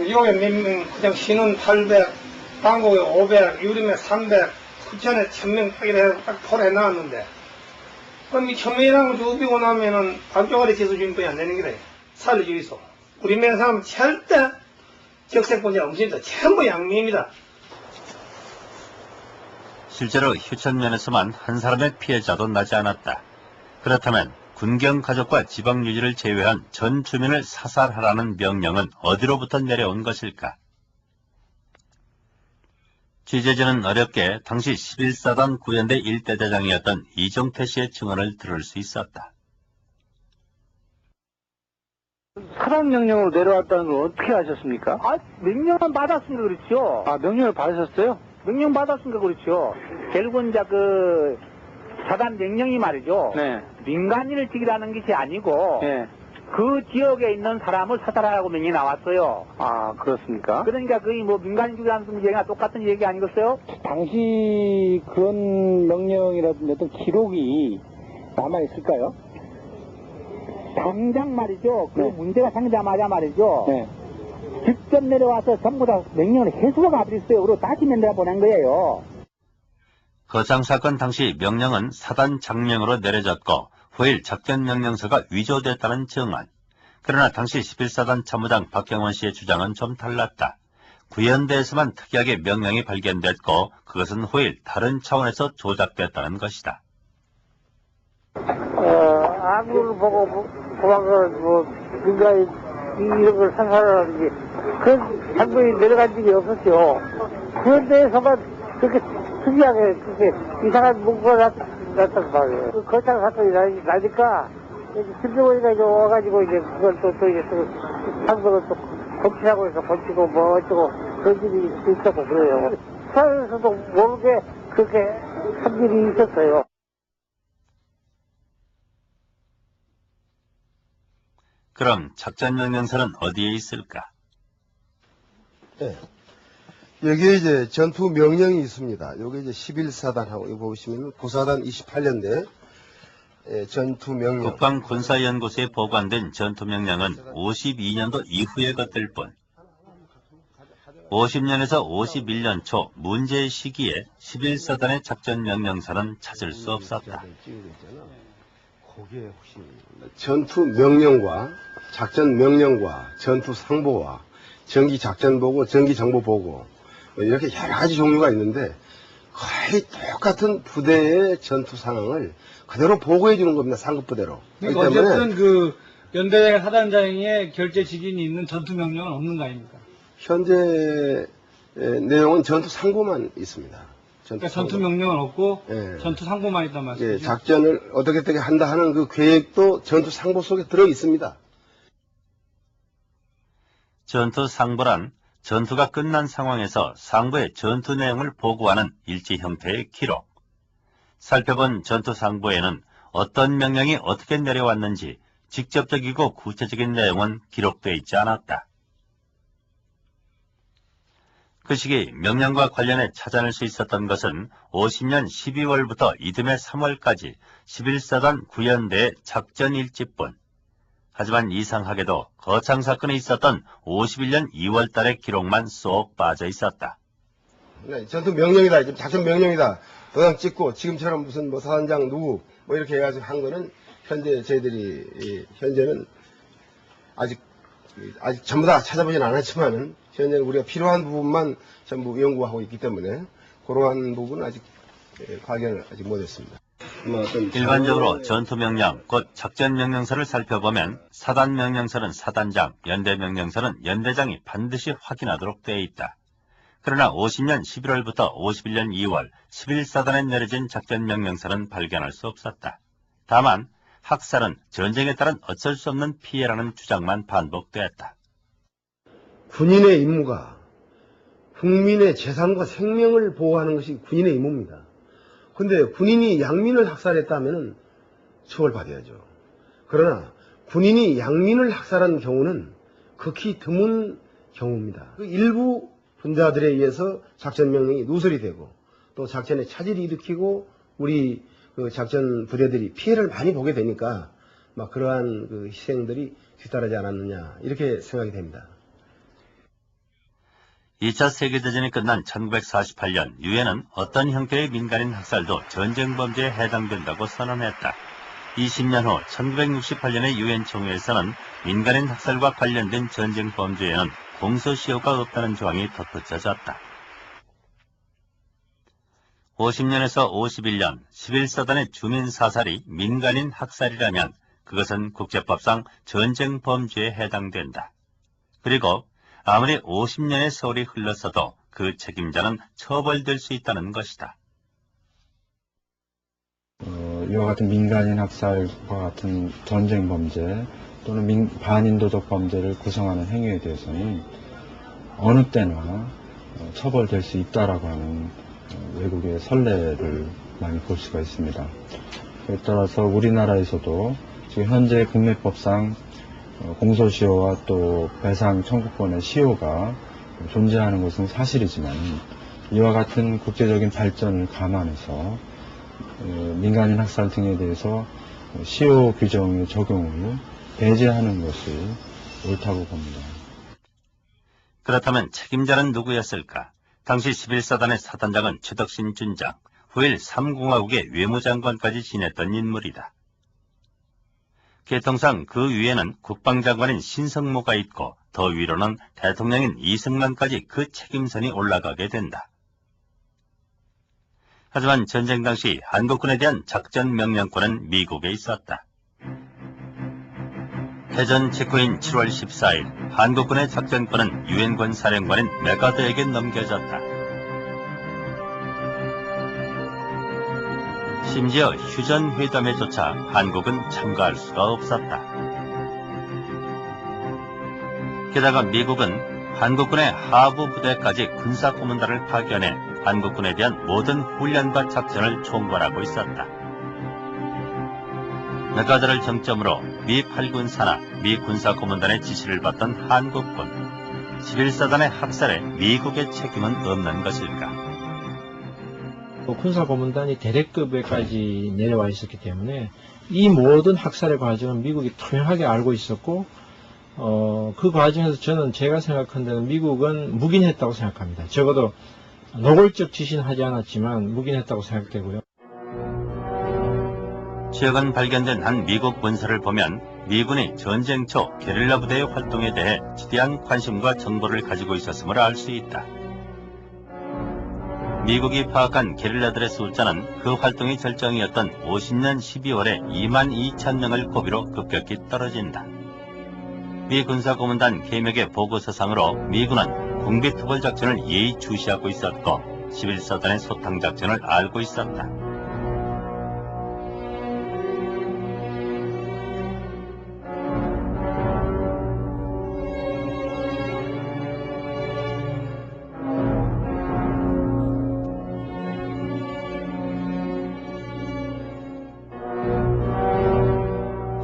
요게 몇 명 그냥 신원 800 방곡에 500 유림에 300 후천에 1000명 딱 이래 딱 포를 해놨는데 그럼 이 1000명이라는 거 죽이고 나면은 박종아리 지도주임뿐이 안 되는 거래. 살려주이소. 우리 면 사람 절대 적색분자 없습니다. 전부 양미입니다. 실제로 효천면에서만 한 사람의 피해자도 나지 않았다. 그렇다면 군경 가족과 지방 유지를 제외한 전 주민을 사살하라는 명령은 어디로부터 내려온 것일까? 취재진은 어렵게 당시 11사단 구연대 일대대장이었던 이종태 씨의 증언을 들을 수 있었다. 사람 명령으로 내려왔다는 걸 어떻게 아셨습니까? 명령은 받았으니까 그렇죠. 명령을 받으셨어요? 명령 받았으니까 그렇죠. 결국은 이제 그 사단 명령이 말이죠. 민간인을 죽이라는 것이 아니고 그 지역에 있는 사람을 사살하라고 명령이 나왔어요. 그렇습니까? 그러니까 거의 뭐 민간인 죽이라는 얘기가 똑같은 얘기 아니겠어요? 당시 그런 명령이라든지 어떤 기록이 남아있을까요? 당장 말이죠. 그 문제가 생기자마자 말이죠. 직접 내려와서 전부 다 명령을 해수가 가버렸어요. 그리고 다시 내려 보낸 거예요. 거창 사건 당시 명령은 사단 장명으로 내려졌고 후일 작전명령서가 위조됐다는 증언. 그러나 당시 11사단 참모장 박경원 씨의 주장은 좀 달랐다. 구연대에서만 특이하게 명령이 발견됐고 그것은 후일 다른 차원에서 조작됐다는 것이다. 악물을 보고 도망가서 민간인 이런 걸 사살하는지 그런 장면이 내려간 적이 없었죠. 구연대에서만 그렇게 특이하게 그렇게 이상한 문구가 났단 말이에요. 그 거창 사건이 나니까 김정은이가 이제 와가지고 이제 그걸 또 이제 상도를 또 고치라고 해서 고치고 뭐 어쩌고 그런 일이 있었고 그래요. 수사에서도 모르게 그렇게 한 일이 있었어요. 그럼 작전명령서는 어디에 있을까? 여기에 이제 전투 명령이 있습니다. 여기 이제 11사단하고 여기 보시면 9사단 28년대 전투 명령. 국방군사연구소에 보관된 전투명령은 52년도 이후의 것들 뿐. 50년에서 51년 초 문제 시기에 11사단의 작전명령서는 찾을 수 없었다. 전투 명령과 작전 명령과 전투 상보와 정기 작전 보고, 정기 정보 보고, 이렇게 여러 가지 종류가 있는데 거의 똑같은 부대의 전투 상황을 그대로 보고해 주는 겁니다. 상급부대로. 그러니까 어쨌든 그 연대 사단장의 결재 직인이 있는 전투 명령은 없는 거 아닙니까? 현재 내용은 전투 상고만 있습니다. 그러니까 전투 명령은 없고 예. 전투 상고만 있단 말씀이죠? 예, 작전을 어떻게 한다 하는 그 계획도 전투 상고 속에 들어 있습니다. 전투 상보란 전투가 끝난 상황에서 상부의 전투 내용을 보고하는 일지 형태의 기록. 살펴본 전투 상보에는 어떤 명령이 어떻게 내려왔는지 직접적이고 구체적인 내용은 기록되어 있지 않았다. 그 시기 명령과 관련해 찾아낼 수 있었던 것은 50년 12월부터 이듬해 3월까지 11사단 구연대의 작전 일지뿐. 하지만 이상하게도 거창 사건이 있었던 51년 2월 달의 기록만 쏙 빠져 있었다. 네, 전투 명령이다. 지금 작전 명령이다. 도장 찍고 지금처럼 무슨 뭐 사단장 누구 뭐 이렇게 해가지고 한 거는 현재 저희들이 현재는 아직 전부 다 찾아보진 않았지만은 현재는 우리가 필요한 부분만 전부 연구하고 있기 때문에 그러한 부분은 아직 발견을 아직 못했습니다. 일반적으로 전투명령, 곧 작전명령서를 살펴보면 사단명령서는 사단장, 연대명령서는 연대장이 반드시 확인하도록 되어 있다. 그러나 50년 11월부터 51년 2월 11사단에 내려진 작전명령서는 발견할 수 없었다. 다만 학살은 전쟁에 따른 어쩔 수 없는 피해라는 주장만 반복되었다. 군인의 임무가 국민의 재산과 생명을 보호하는 것이 군인의 임무입니다. 근데 군인이 양민을 학살했다면 처벌받아야죠. 그러나 군인이 양민을 학살한 경우는 극히 드문 경우입니다. 그 일부 분자들에 의해서 작전명령이 누설이 되고 또 작전에 차질이 일으키고 우리 그 작전 부대들이 피해를 많이 보게 되니까 막 그러한 그 희생들이 뒤따르지 않았느냐 이렇게 생각이 됩니다. 2차 세계대전이 끝난 1948년 유엔은 어떤 형태의 민간인 학살도 전쟁 범죄에 해당된다고 선언했다. 20년 후 1968년의 유엔 총회에서는 민간인 학살과 관련된 전쟁 범죄에는 공소시효가 없다는 조항이 덧붙여졌다. 50년에서 51년 11사단의 주민 사살이 민간인 학살이라면 그것은 국제법상 전쟁 범죄에 해당된다. 그리고 아무리 50년의 세월이 흘렀어도 그 책임자는 처벌될 수 있다는 것이다. 이와 같은 민간인 학살과 같은 전쟁 범죄 또는 반인도적 범죄를 구성하는 행위에 대해서는 어느 때나 처벌될 수 있다라고 하는 외국의 선례를 많이 볼 수가 있습니다. 그에 따라서 우리나라에서도 지금 현재 국내법상 공소시효와 또 배상 청구권의 시효가 존재하는 것은 사실이지만 이와 같은 국제적인 발전을 감안해서 민간인 학살 등에 대해서 시효 규정의 적용을 배제하는 것이 옳다고 봅니다. 그렇다면 책임자는 누구였을까? 당시 11사단의 사단장은 최덕신 준장, 후일 3공화국의 외무장관까지 지냈던 인물이다. 계통상 그 위에는 국방장관인 신성모가 있고 더 위로는 대통령인 이승만까지 그 책임선이 올라가게 된다. 하지만 전쟁 당시 한국군에 대한 작전 명령권은 미국에 있었다. 해전 직후인 7월 14일 한국군의 작전권은 유엔군 사령관인 메가더에게 넘겨졌다. 심지어 휴전 회담에조차 한국은 참가할 수가 없었다. 게다가 미국은 한국군의 하부 부대까지 군사고문단을 파견해 한국군에 대한 모든 훈련과 작전을 총괄하고 있었다. 메가더를 정점으로 미 8군 산하 미 군사고문단의 지시를 받던 한국군, 11사단의 학살에 미국의 책임은 없는 것일까? 군사고문단이 대대급에까지 내려와 있었기 때문에 이 모든 학살의 과정은 미국이 투명하게 알고 있었고 그 과정에서 저는 제가 생각한 데는 미국은 묵인했다고 생각합니다. 적어도 노골적 지시는 하지 않았지만 묵인했다고 생각되고요. 최근 발견된 한 미국 문서를 보면 미군이 전쟁 초 게릴라 부대의 활동에 대해 지대한 관심과 정보를 가지고 있었음을 알 수 있다. 미국이 파악한 게릴라들의 숫자는 그 활동이 절정이었던 50년 12월에 2만 2천 명을 고비로 급격히 떨어진다. 미 군사고문단 계명의 보고서상으로 미군은 궁비토벌 작전을 예의주시하고 있었고 11사단의 소탕 작전을 알고 있었다.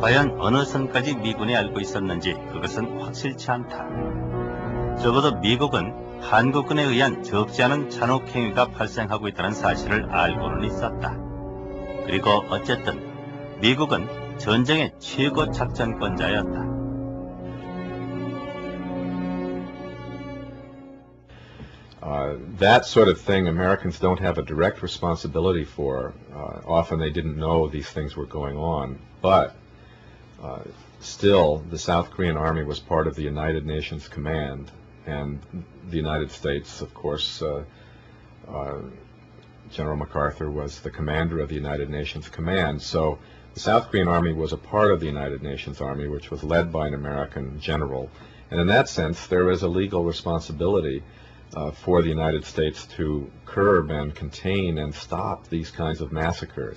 과연 어느 선까지 미군이 알고 있었는지 그것은 확실치 않다. 적어도 미국은 한국군에 의한 적지 않은 잔혹행위가 발생하고 있다는 사실을 알고는 있었다. 그리고 어쨌든 미국은 전쟁의 최고 작전권자였다. That sort of thing Americans don't have a direct responsibility for. Often they didn't know these things were going on, but still, the South Korean Army was part of the United Nations Command, and the United States, of course, General MacArthur was the commander of the United Nations Command. So the South Korean Army was a part of the United Nations Army, which was led by an American general. And in that sense, there is a legal responsibility for the United States to curb and contain and stop these kinds of massacres.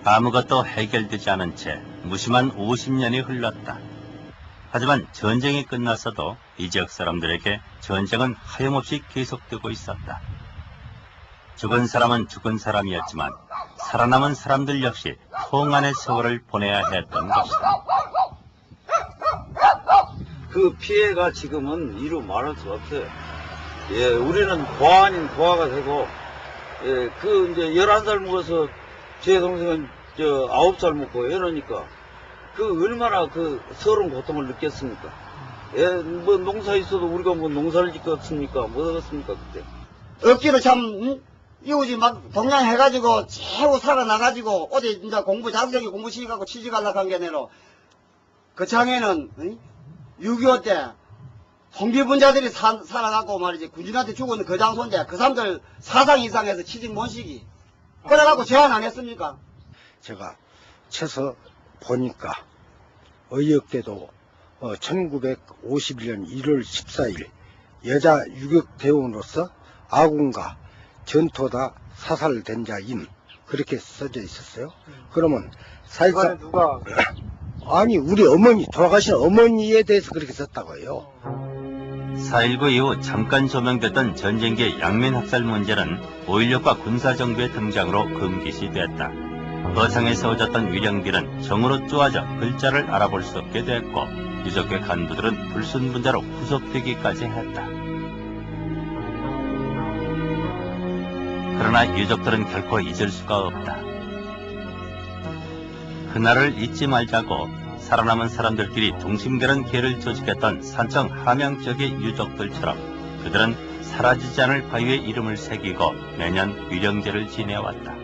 아무것도 해결되지 않은 채 무심한 50년이 흘렀다. 하지만 전쟁이 끝났어도 이 지역 사람들에게 전쟁은 하염없이 계속되고 있었다. 죽은 사람은 죽은 사람이었지만 살아남은 사람들 역시 통한의 세월을 보내야 했던 것이다. 그 피해가 지금은 이루 말할 수 없어요. 예, 우리는 고아 아닌 고아가 되고, 예, 그 이제 11살 먹어서 제 동생은 9살 먹고 이러니까 그 얼마나 그 서러운 고통을 느꼈습니까? 예, 뭐 농사 있어도 우리가 뭐 농사를 짓겠습니까? 못 하겠습니까 그때? 억지로 참 이웃이 막 동냥해가지고 최고 살아나가지고 어디 이제 공부 자석이 공부 시키고 취직하려고 한 게 아니라 그 장에는 6.25 때 홍비분자들이 살아갖고 말이지 군인한테 죽은 그 장소인데 그 사람들 사상 이상해서 취직 못 시기 그래갖고 제안 안 했습니까? 제가 쳐서 보니까 어이없게도 1951년 1월 14일 여자 유격대원으로서 아군과 전토다 사살된 자인 그렇게 써져 있었어요. 그러면 사실상 누가 아니 우리 어머니 돌아가신 어머니에 대해서 그렇게 썼다고요. 4.19 이후 잠깐 조명됐던 전쟁기의 양면학살 문제는 5.16과 군사정부의 등장으로 금기시됐다. 거창에 세워졌던 위령비는 정으로 쪼아져 글자를 알아볼 수 없게 됐고 유족회 간부들은 불순분자로 구속되기까지 했다. 그러나 유족들은 결코 잊을 수가 없다. 그날을 잊지 말자고 살아남은 사람들끼리 동심결혼 기회를 조직했던 산청 함양 지역의 유족들처럼 그들은 사라지지 않을 바위에 이름을 새기고 매년 위령제를 지내왔다.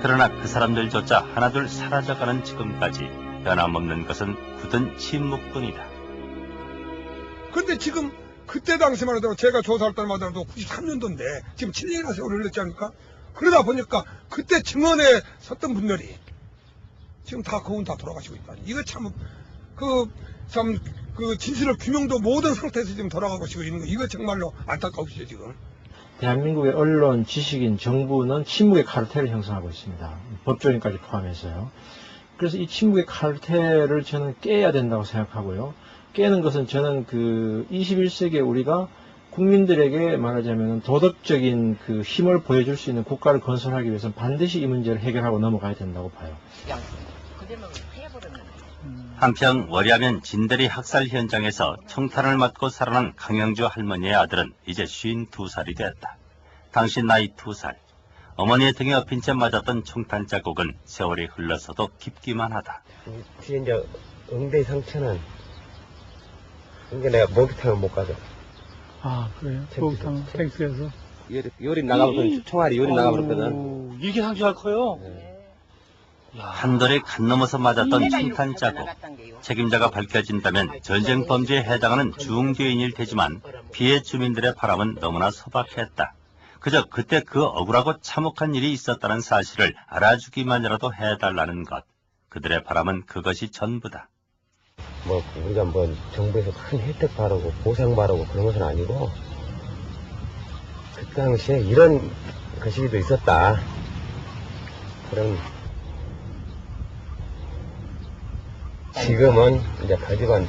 그러나 그 사람들조차 하나둘 사라져가는 지금까지 변함없는 것은 굳은 침묵뿐이다. 근데 지금 그때 당시만 해도 제가 조사할 때마다 도 93년도인데 지금 7년이나 세월을 흘렸지 않습니까? 그러다 보니까 그때 증언에 섰던 분들이 지금 다 그분 다 돌아가시고 있다. 이거 참 그 진실을 규명도 모든 상태에서 지금 돌아가고 있는 거 이거 정말로 안타까우시죠 지금. 대한민국의 언론, 지식인, 정부는 침묵의 카르텔을 형성하고 있습니다. 법조인까지 포함해서요. 그래서 이 침묵의 카르텔을 저는 깨야 된다고 생각하고요. 깨는 것은 저는 그 21세기에 우리가 국민들에게 말하자면 도덕적인 그 힘을 보여줄 수 있는 국가를 건설하기 위해서는 반드시 이 문제를 해결하고 넘어가야 된다고 봐요. 한편 월야면 진대리 학살 현장에서 총탄을 맞고 살아난 강영주 할머니의 아들은 이제 52살이 되었다. 당시 나이 2살. 어머니의 등에 엎인 채 맞았던 총탄 자국은 세월이 흘러서도 깊기만 하다. 뒤에 이제 응대 상처는 이게 내가 목욕탕을 못 가죠. 아 그래요? 목욕탕 탱크에서 열이 나가버렸거든. 총알이 열이 나가버렸거든. 이렇게 상처가 커요? 네. 한 돌에 간 넘어서 맞았던 충탄 자국. 책임자가 밝혀진다면 전쟁 범죄에 해당하는 중죄인일 테지만 피해 주민들의 바람은 너무나 소박했다. 그저 그때 그 억울하고 참혹한 일이 있었다는 사실을 알아주기만이라도 해달라는 것. 그들의 바람은 그것이 전부다. 우리가 정부에서 큰 혜택 바라고 보상 바라고 그런 것은 아니고 그 당시에 이런 그 시기도 있었다. 그럼 지금은 이제 가지건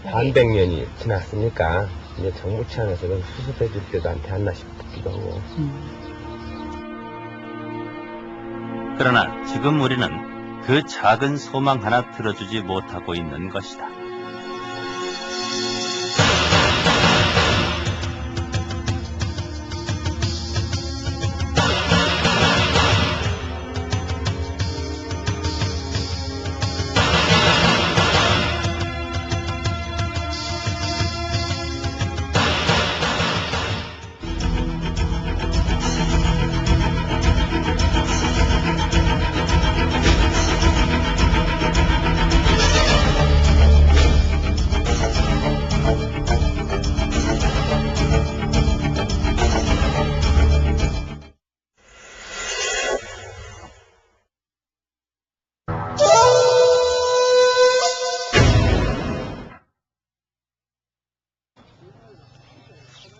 반백년이 지났으니까 이제 정부 차원에서 그걸 수습해 줄 때도 안 돼 않나 싶기도 하고. 그러나 지금 우리는 그 작은 소망 하나 들어주지 못하고 있는 것이다.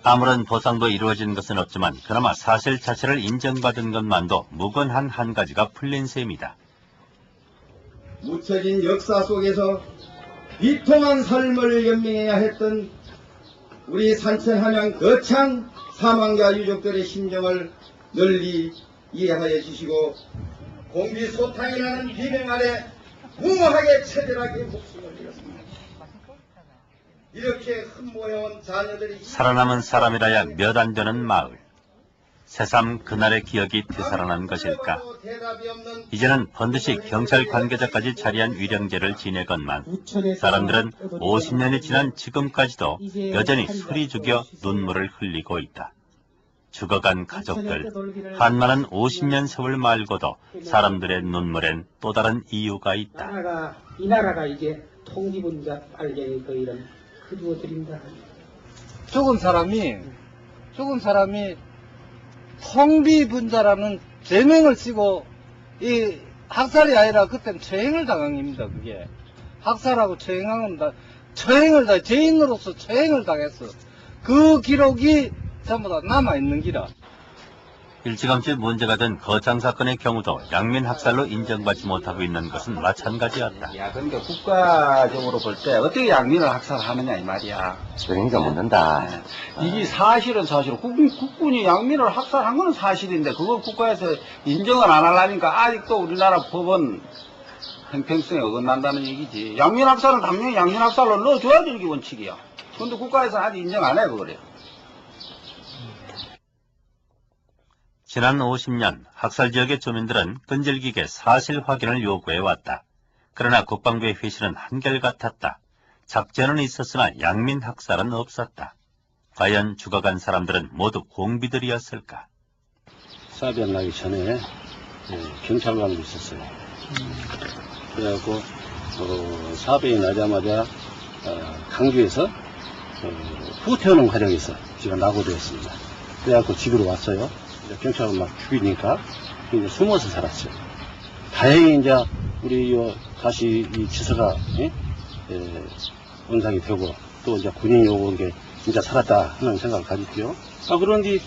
아무런 보상도 이루어진 것은 없지만 그나마 사실 자체를 인정받은 것만도 무건한 한 가지가 풀린 셈이다. 묻혀진 역사 속에서 비통한 삶을 연명해야 했던 우리 산천 함양 거창 사망자 유족들의 심정을 널리 이해하여 주시고 공비소탕이라는 비명 아래 무모하게 체들하게 목숨을 잃었습니다. 이렇게 흠모해온 자녀들이 살아남은 사람이라야 몇 안 되는 마을. 새삼 그날의 기억이 되살아난 것일까. 이제는 번듯이 경찰 관계자까지 자리한 위령제를 지내건만 사람들은 50년이 지난 지금까지도 여전히 소리 죽여 눈물을 흘리고 있다. 죽어간 가족들, 한많은 50년 세월 말고도 사람들의 눈물엔 또 다른 이유가 있다. 이 나라가 이제 통기분자 발견이 이런 그두어드린다. 죽은 사람이 통비분자라는 죄명을 쓰고 이 학살이 아니라 그때는 처형을 당한 겁니다. 그게 학살하고 처형한 겁니다. 처형을 다 죄인으로서 처형을 당했어. 그 기록이 전부 다 남아 있는 기라. 일찌감치 문제가 된 거창 사건의 경우도 양민 학살로 인정받지 못하고 있는 것은 마찬가지였다. 야, 그러니까 국가적으로 볼 때 어떻게 양민을 학살하느냐 이 말이야. 그러니까 묻는다. 이게 사실은 사실은 국군이 양민을 학살한 건 사실인데 그걸 국가에서 인정을 안 하려니까 아직도 우리나라 법은 형평성에 어긋난다는 얘기지. 양민 학살은 당연히 양민 학살로 넣어줘야 되는 게 원칙이야. 그런데 국가에서는 아직 인정 안 해 그거래요. 지난 50년 학살 지역의 주민들은 끈질기게 사실 확인을 요구해왔다. 그러나 국방부의 회신은 한결같았다. 작전은 있었으나 양민 학살은 없었다. 과연 죽어간 사람들은 모두 공비들이었을까? 사변 나기 전에 경찰관이 있었어요. 그래갖고 사변이 나자마자 강주에서 후퇴하는 과정에서 제가 낙오되었습니다. 그래갖고 집으로 왔어요. 경찰은 막 죽이니까 이제 숨어서 살았어요. 다행히 이제 우리 다시 이 지서가 원상이 되고 또 이제 군인이 오고 게 진짜 살았다 하는 생각을 가졌죠. 그런데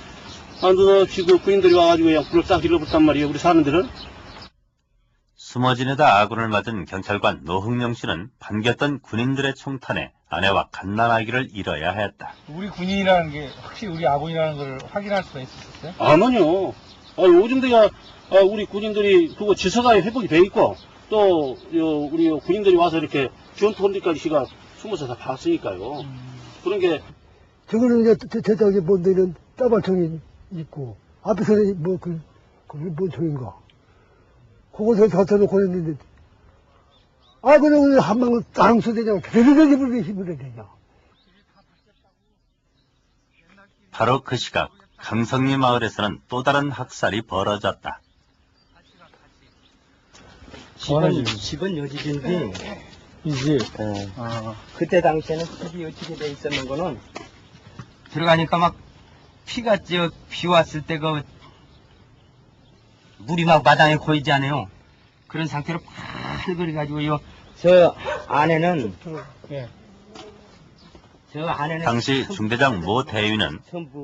지금 군인들이 와가지고 그냥 불을 딱 질러붙단 말이에요. 우리 사람들은. 숨어 지내다 아군을 맞은 경찰관 노흥영 씨는 반겼던 군인들의 총탄에 아내와 갓난아기를 잃어야 했다. 우리 군인이라는 게 확실히 우리 아군이라는 걸 확인할 수가 있었어요? 아니요. 요즘 내가 우리 군인들이 그거 지서가 회복이 돼 있고 또 우리 군인들이 와서 이렇게 지원토론들까지 씨가 숨어서 다 봤으니까요. 그런 게 저거는 이제 대장에 본데는 따발총이 있고 앞에서는 뭔 총인가? 그곳에 갖다놓고 했는데 그냥 한 방울 땅 쏘대냐 대대대대 불게 힘을 내냐. 바로 그 시각 강성리 마을에서는 또 다른 학살이 벌어졌다. 집은 요 집인데 이 집. 그때 당시에는 집이 어떻게 돼 있었는 거는 들어가니까 막 피가 비 왔을 때 그 물이 막 마당에 고이지 않아요. 그런 상태로 팔그려가지고 저 안에는 당시 중대장 모 대위는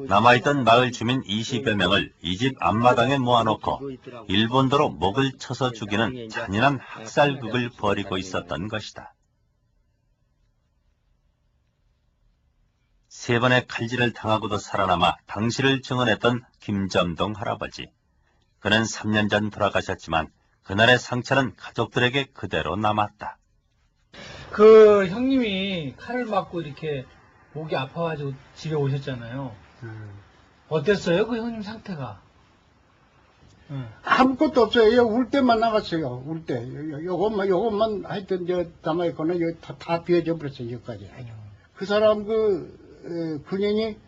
남아있던 마을 주민 20여 명을 이 집 앞마당에 모아놓고 일본도로 목을 쳐서 죽이는 잔인한 학살극을 벌이고 있었던 것이다. 3번의 칼질을 당하고도 살아남아 당시를 증언했던 김점동 할아버지. 그는 3년 전 돌아가셨지만 그날의 상처는 가족들에게 그대로 남았다. 그 형님이 칼을 맞고 이렇게 목이 아파가지고 집에 오셨잖아요. 어땠어요? 그 형님 상태가? 아무것도 없어요. 울 때만 나갔어요. 울 때. 요것만 하여튼 담아있거나 다 비어져 버렸어요. 여기까지. 그 사람 군인이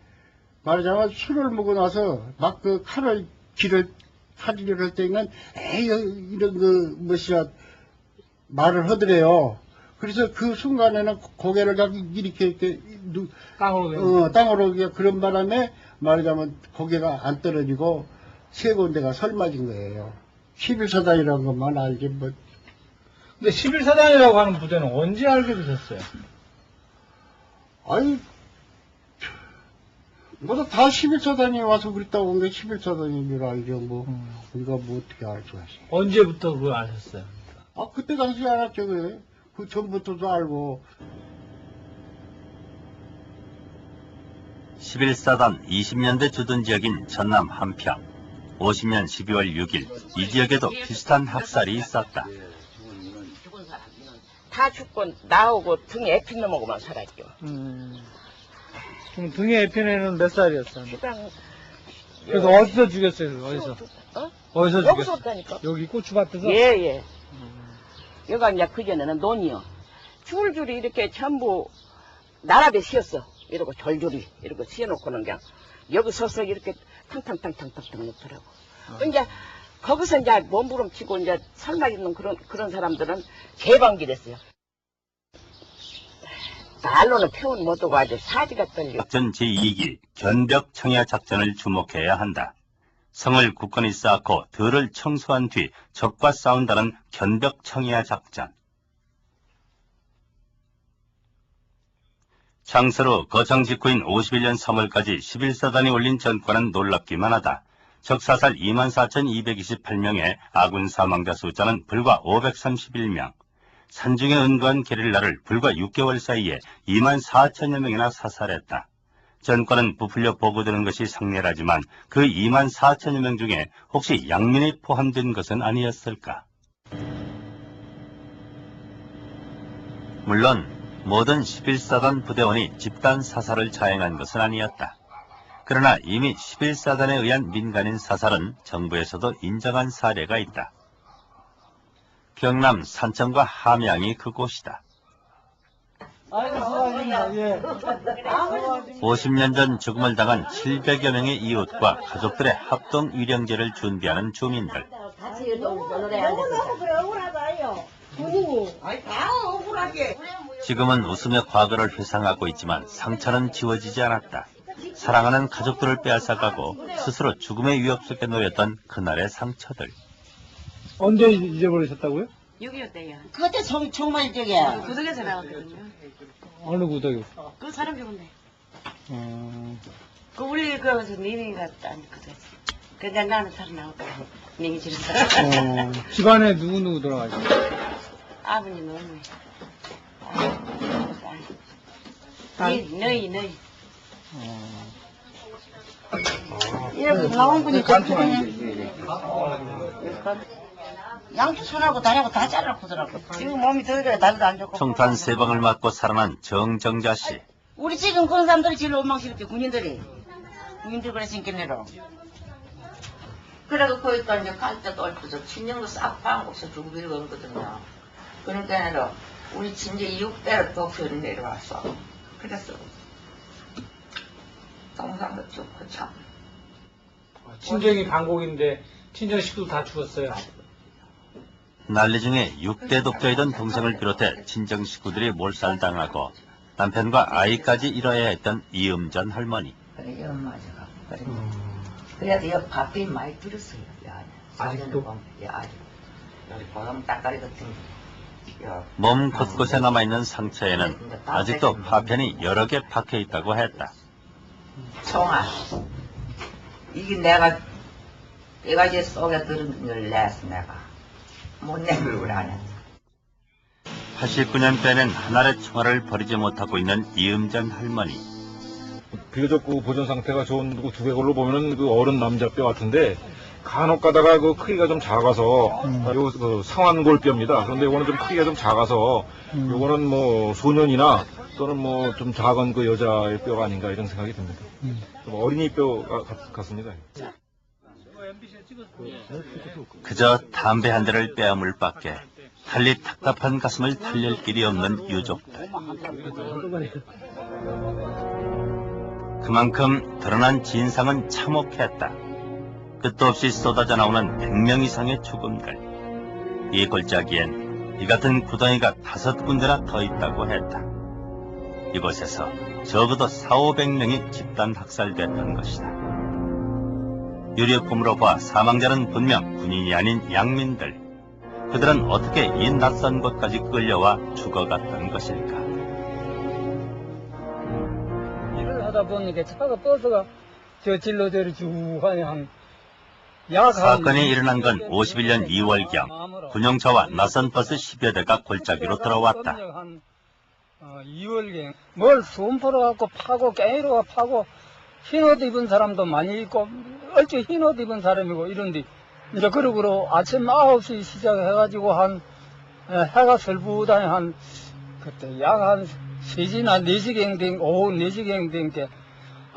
말하자면 술을 먹고 나서 막 그 칼을 할 때는 이런 말을 하더래요. 그래서 그 순간에는 고개를 이렇게 땅으로 그런 바람에 말하자면 고개가 안 떨어지고 3군데가 설 맞은 거예요. 11사단이라는 것만 알지 뭐. 근데 11사단이라고 하는 부대는 언제 알게 되셨어요? 아니, 다 11사단이 와서 그랬다고 한 게 11사단인 줄 알죠, 뭐. 우리가 뭐 어떻게 알 수가 있어요. 언제부터 그걸 아셨어요? 그때 당시에 알았죠, 그래. 그 전부터도 알고. 11사단 20년대 주둔 지역인 전남 한평. 50년 12월 6일 이 지역에도 비슷한 학살이 있었다. 다 죽고 나오고 등에 에핀 넘어고만 살았죠. 그럼 등에 에핀에는 몇 살이었어요? 그래서 예. 어디서 죽였어요? 어디서? 어디서 여기서 죽였어요? 없다니까. 여기 고추밭에서? 예. 여기가 이제 그전에는 논이요. 줄줄이 이렇게 전부 나라배 씌었어. 이러고 절줄이 이러고 씌워놓고는 그냥 여기 서서 이렇게 탕탕탕탕탕탕 놓더라고. 이제 거기서 이제 몸부림치고 이제 설마 있는 그런 사람들은 개방기됐어요. 말로는 표현 못하고 아주 사지가 떨려. 작전 제2기 견벽 청야 작전을 주목해야 한다. 성을 굳건히 쌓고 들을 청소한 뒤 적과 싸운다는 견벽 청야 작전. 창설 거창 직후인 51년 3월까지 11사단이 올린 전과는 놀랍기만 하다. 적사살 24,228명에 아군 사망자 숫자는 불과 531명. 산중에 은거한 게릴라를 불과 6개월 사이에 24,000여 명이나 사살했다. 전과는 부풀려 보고되는 것이 상례라지만 그 24,000여 명 중에 혹시 양민이 포함된 것은 아니었을까? 물론 모든 11사단 부대원이 집단 사살을 자행한 것은 아니었다. 그러나 이미 11사단에 의한 민간인 사살은 정부에서도 인정한 사례가 있다. 경남 산청과 함양이 그곳이다. 50년 전 죽음을 당한 700여 명의 이웃과 가족들의 합동 위령제를 준비하는 주민들. 지금은 웃으며 과거를 회상하고 있지만 상처는 지워지지 않았다. 사랑하는 가족들을 빼앗아가고 스스로 죽음의 위협 속에 놓였던 그날의 상처들. 언제 잊어버리셨다고요? 6.25 때요. 그때 정말 저게 구덕에서 나왔거든요. 어느 구덕에? 그 사람 죽은데. 그 우리 미미가 그거지. 근데 나는 살아나왔거든. 미미 집에서. 집안에 누구 돌아가셨어요? 아버님, 어머니. 너희. 이렇게 나온 분이 양쪽 손하고 다리하고 다 잘라보더라고. 지금 몸이 더 그래 다리도 안 좋고. 총탄 3방을 맞고 살아난 정정자 씨. 우리 지금 그런 사람들이 제일 원망스럽지 군인들 그랬으니까 내로. 그래도 거기까지 이제 갈 때도 얼핏 친정도 싹 파고서 주고 빌거든요. 그러니까 내로 우리 진짜 6대로 도쿄를 내려왔어. 그랬어. 동상도 좋고 참. 친정이 강곡인데 친정 식구도 다 죽었어요. 난리 중에 6대 독자이던 동생을 비롯해 친정 식구들이 몰살당하고 남편과 아이까지 잃어야 했던 이음전 할머니. 그래, 엄마가 그래. 그래도 여 밥이 많이 들었어요. 아직도? 아직 고동 따까리 같은 몸 곳곳에 남아있는 상처에는 아직도 파편이 여러 개 박혀 있다고 했다. 총알. 이게 내가 이제 속에 들은 걸 냈어, 내가. 못 내밀고 안 했어. 89년 빼낸 한 알의 총알을 버리지 못하고 있는 이음전 할머니. 비교적 그 보존 상태가 좋은 그 두개골로 보면은 그 어른 남자 뼈 같은데 간혹 가다가 그 크기가 좀 작아서 요 그 상완골뼈입니다. 그런데 이거는 좀 크기가 좀 작아서 요거는 뭐 소년이나 또는 뭐 좀 작은 그 여자의 뼈가 아닌가 이런 생각이 듭니다. 좀 어린이 뼈 같습니다. 그저 담배 한 대를 빼앗물 밖에 달리 답답한 가슴을 달랠 길이 없는 유족들. 그만큼 드러난 진상은 참혹했다. 끝도 없이 쏟아져 나오는 100명 이상의 죽음들. 이 골짜기엔 이 같은 구덩이가 5군데나 더 있다고 했다. 이곳에서 적어도 400~500명이 집단 학살됐던 것이다. 유력범으로 봐 사망자는 분명 군인이 아닌 양민들. 그들은 어떻게 이 낯선 곳까지 끌려와 죽어갔던 것일까? 일을 하다 보니까 차가 버스가 저 진로 저리 쭉 하니 사건이 일어난 건 51년 2월경 군용차와 낯선 버스 10여 대가 골짜기로 들어왔다. 2월경 뭘 수음포로 갖고 파고 깨이로 파고 흰옷 입은 사람도 많이 있고 얼추 흰옷 입은 사람이고 이런데 이제 그러고 아침 9시 시작해가지고 한 해가 설부다니 한 그때 약 한 3시나 4시경 된 오후 4시경 된 게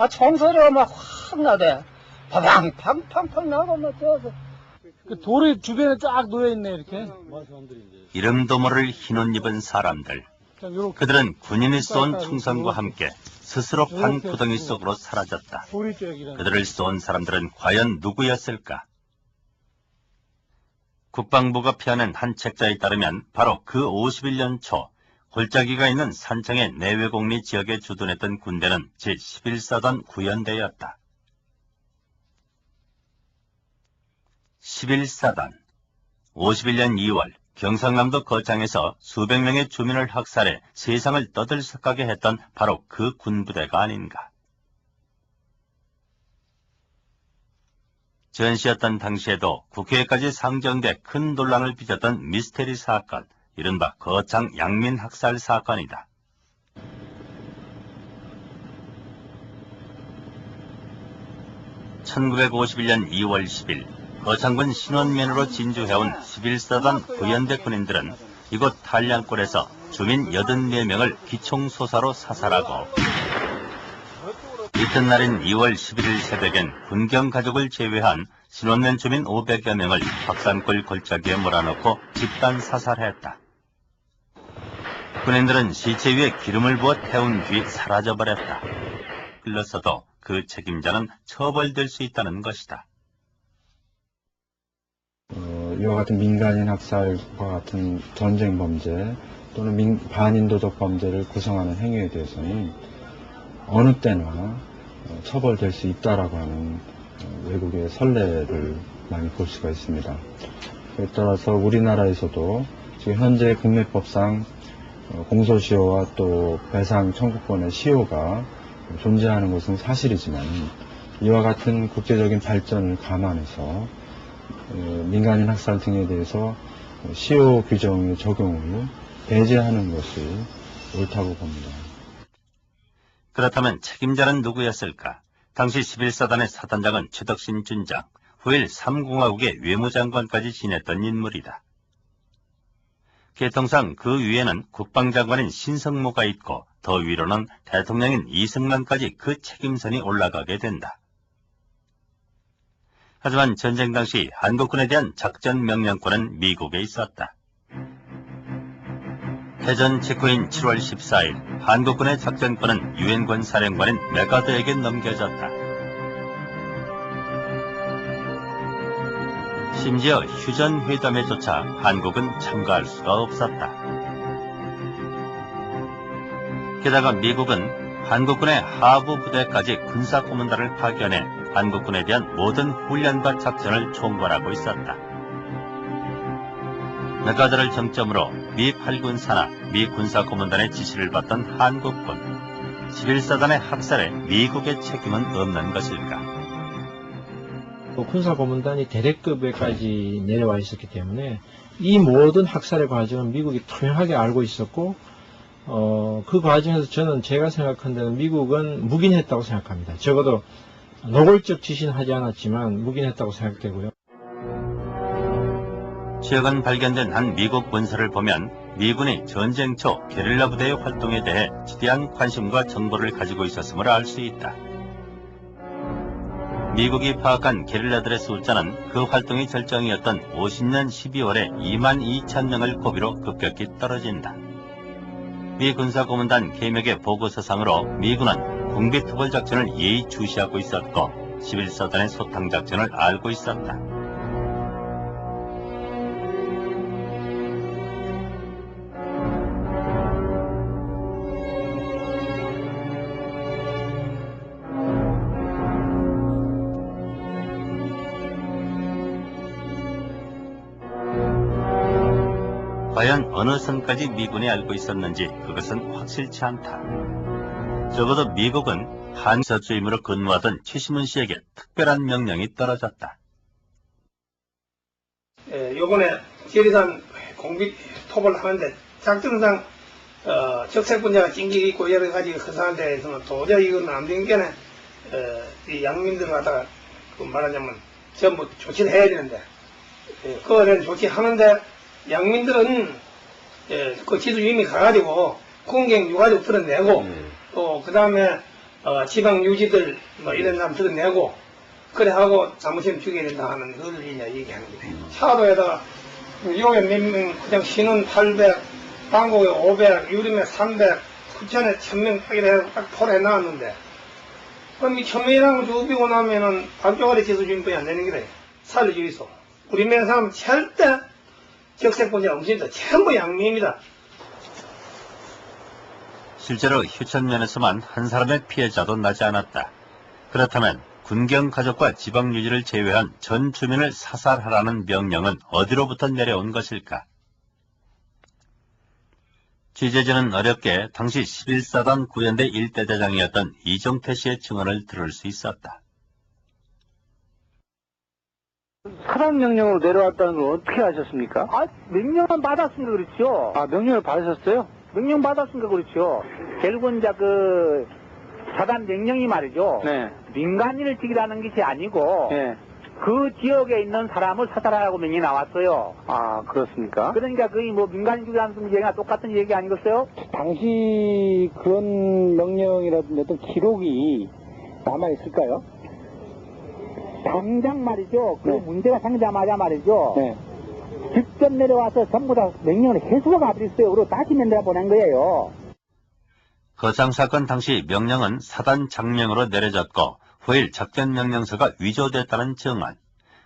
총소리가 막 확 나대. 파방 팡팡팡 나고 막 뛰어서 그 돌이 주변에 쫙 놓여있네 이렇게. 이름도 모를 흰옷 입은 사람들. 그들은 군인이 쏜 총선과 함께 스스로 판 구덩이 속으로 사라졌다. 그들을 쏜 사람들은 과연 누구였을까? 국방부가 펴낸 한 책자에 따르면 바로 그 51년 초 골짜기가 있는 산청의 내외곡리 지역에 주둔했던 군대는 제11사단 구연대였다. 11사단 51년 2월 경상남도 거창에서 수백 명의 주민을 학살해 세상을 떠들썩하게 했던 바로 그 군부대가 아닌가. 전시였던 당시에도 국회에까지 상정돼 큰 논란을 빚었던 미스테리 사건, 이른바 거창 양민 학살 사건이다. (1951년 2월 10일) 거창군 신원면으로 진주해온 11사단 구연대 군인들은 이곳 한량골에서 주민 84명을 기총소사로 사살하고 이튿날인 2월 11일 새벽엔 군경 가족을 제외한 신원면 주민 500여 명을 박산골 골짜기에 몰아넣고 집단 사살했다. 군인들은 시체 위에 기름을 부어 태운 뒤 사라져버렸다. 흘렀어도 그 책임자는 처벌될 수 있다는 것이다. 이와 같은 민간인 학살과 같은 전쟁 범죄 또는 반인도적 범죄를 구성하는 행위에 대해서는 어느 때나 처벌될 수 있다라고 하는 외국의 선례를 많이 볼 수가 있습니다. 그에 따라서 우리나라에서도 지금 현재 국내법상 공소시효와 또 배상 청구권의 시효가 존재하는 것은 사실이지만 이와 같은 국제적인 발전을 감안해서 민간인 학살 등에 대해서 시효 규정의 적용을 배제하는 것이 옳다고 봅니다. 그렇다면 책임자는 누구였을까? 당시 11사단의 사단장은 최덕신 준장, 후일 3공화국의 외무장관까지 지냈던 인물이다. 계통상 그 위에는 국방장관인 신성모가 있고 더 위로는 대통령인 이승만까지 그 책임선이 올라가게 된다. 하지만 전쟁 당시 한국군에 대한 작전 명령권은 미국에 있었다. 해전 직후인 7월 14일 한국군의 작전권은 유엔군 사령관인 메가더에게 넘겨졌다. 심지어 휴전 회담에조차 한국은 참가할 수가 없었다. 게다가 미국은 한국군의 하부 부대까지 군사 고문단을 파견해 한국군에 대한 모든 훈련과 작전을 총괄하고 있었다. 메가드를 정점으로 미 8군사나 미 군사 고문단의 지시를 받던 한국군. 11사단의 학살에 미국의 책임은 없는 것일까? 군사 고문단이 대대급에까지 내려와 있었기 때문에 이 모든 학살의 과정은 미국이 투명하게 알고 있었고, 그 과정에서 저는 제가 생각한 데는 미국은 묵인했다고 생각합니다. 적어도 노골적 지시는 하지 않았지만 묵인했다고 생각되고요. 최근 발견된 한 미국 문서를 보면 미군이 전쟁 초 게릴라 부대의 활동에 대해 지대한 관심과 정보를 가지고 있었음을 알 수 있다. 미국이 파악한 게릴라들의 숫자는 그 활동이 절정이었던 50년 12월에 22,000명을 고비로 급격히 떨어진다. 미 군사고문단 계명의 보고서상으로 미군은 궁비토벌 작전을 예의주시하고 있었고 11사단의 소탕 작전을 알고 있었다. 과연 어느 선까지 미군이 알고 있었는지 그것은 확실치 않다. 적어도 미국은 한서주임으로 근무하던 최시문 씨에게 특별한 명령이 떨어졌다. 요번에 지리산 공비 토벌을 하는데 작전상 적색 분야가 찡기게 있고 여러 가지 허상한 데에서는 도저히 이건 안 되는 게네 이 양민들을 갖다가 그 말하자면 전부 조치를 해야 되는데 그거에 대한 조치하는데 양민들은 그 지도주임이 가가지고 군경 유가족 들어내고 또 그 다음에 지방 유지들 뭐 이런 사람 들어내고 그래 하고 사무실 죽여야 된다 하는 그걸 얘기하는 거예요. 차도에다가 요게 몇 명 그냥 신은 800, 방곡에 500, 유림에 300, 구천에 1000명 딱 이래 딱 포를 해놨는데 그럼 이 1000명이라는 거 죽이고 나면은 반쪽아리 지도주임뿐이 안 되는 거래. 살려주고 있어. 우리 명 사람 절대 적색분자 없습니다. 전부 양미입니다. 실제로 휴천면에서만 한 사람의 피해자도 나지 않았다. 그렇다면 군경 가족과 지방 유지를 제외한 전 주민을 사살하라는 명령은 어디로부터 내려온 것일까? 취재진은 어렵게 당시 11사단 구연대 일대대장이었던 이종태 씨의 증언을 들을 수 있었다. 사단 명령으로 내려왔다는 걸 어떻게 아셨습니까? 명령만 받았으니까 그렇죠. 명령을 받으셨어요? 명령 받았으니까 그렇죠. 결국은 이제 그 사단 명령이 말이죠. 네. 민간인을 죽이라는 것이 아니고 네. 그 지역에 있는 사람을 사살하라고 명령이 나왔어요. 그렇습니까? 그러니까 거의 뭐 민간인 죽이라는 얘기가 똑같은 얘기 아니겠어요? 당시 그런 명령이라든지 어떤 기록이 남아있을까요? 당장 말이죠. 그 네. 문제가 생기자마자 말이죠. 네. 직접 내려와서 전부 다 명령을 해수가 가버렸어요. 그리고 다시 내려 보낸 거예요. 거창 사건 당시 명령은 사단 장명으로 내려졌고 후일 작전 명령서가 위조됐다는 증언.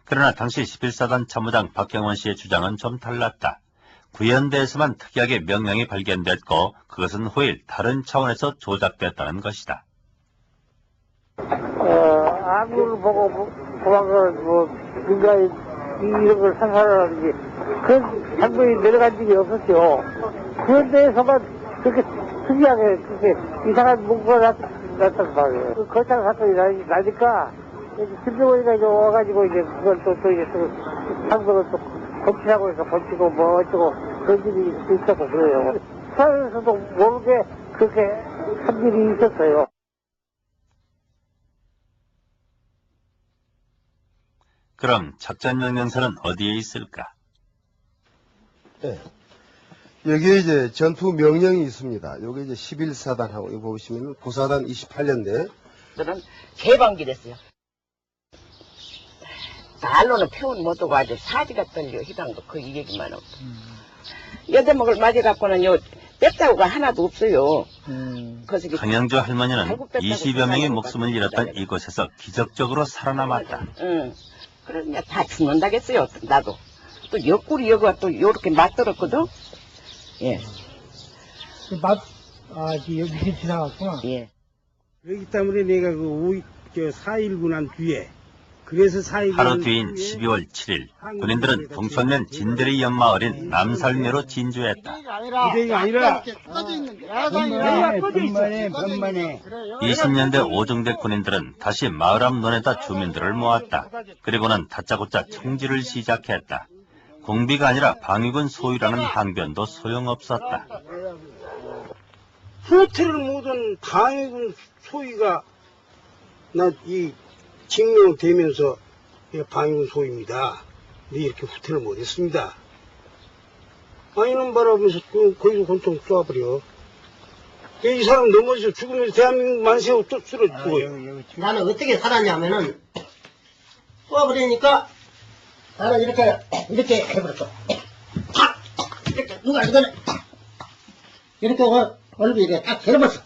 그러나 당시 11사단 참모장 박경원 씨의 주장은 좀 달랐다. 구연대에서만 특이하게 명령이 발견됐고 그것은 후일 다른 차원에서 조작됐다는 것이다. 아무를 보고 도망가서 민간인 이런 걸 사살하는지 그런 장면이 내려간 적이 없었죠. 그런 데에서만 그렇게 특이하게 그렇게 이상한 문구가 났단 말이에요. 그 거창 사건이 나니까 김정은이가 이제 와가지고 이제 그걸 또 이제 상병을 또 검치하고 해서 검치고 뭐 어쩌고 그런 일이 있었고 그래요. 수사에서도 모르게 그렇게 한 일이 있었어요. 그럼 작전 명령서는 어디에 있을까? 네. 여기에 이제 전투 명령이 있습니다. 여기 이제 11사단하고 이거 보시면 고사단 28년대. 저는 개방기 됐어요. 말로는 표현 못하고 아주 사지가 떨려. 희당도 그 얘기만 하고. 여대목을 맞아갖고는요, 뺐다고가 하나도 없어요. 강영주 할머니는 20여 명의 목숨을 잃었던 이곳에서 기적적으로 살아남았다. 그러냐 다 죽는다겠어요. 나도 또 옆구리 여기가 또 요렇게 맞들었거든. 예. 여기 지나갔구나. 예. 그렇기 때문에 내가 그 4.19 난 뒤에 그래서 4.19 하루 뒤인 12월 7일 군인들은 동천면 진대리 연마을인 남살매로 진주했다. 부대가 아니라 변만에 20년대 오중대 군인들은 다시 마을 앞 논에다 주민들을 모았다. 그리고는 다짜고짜 총질을 시작했다. 공비가 아니라 방위군 소유라는 항변도 소용없었다. 후퇴를 못한 방위군 소위가 나 이 징명되면서 방위군 소위입니다. 근데 이렇게 후퇴를 못했습니다. 방위는 바라보면서 거기서 권총 쏴버려. 이 사람 넘어져 죽으면서 대한민국 만세하고 또 쓰러 죽어요. 나는 어떻게 살았냐면은 쏘아버리니까 나는 이렇게 해버렸어. 탁! 이렇게 누가 이거는 이렇게 얼굴 이렇게 딱 개려봤어.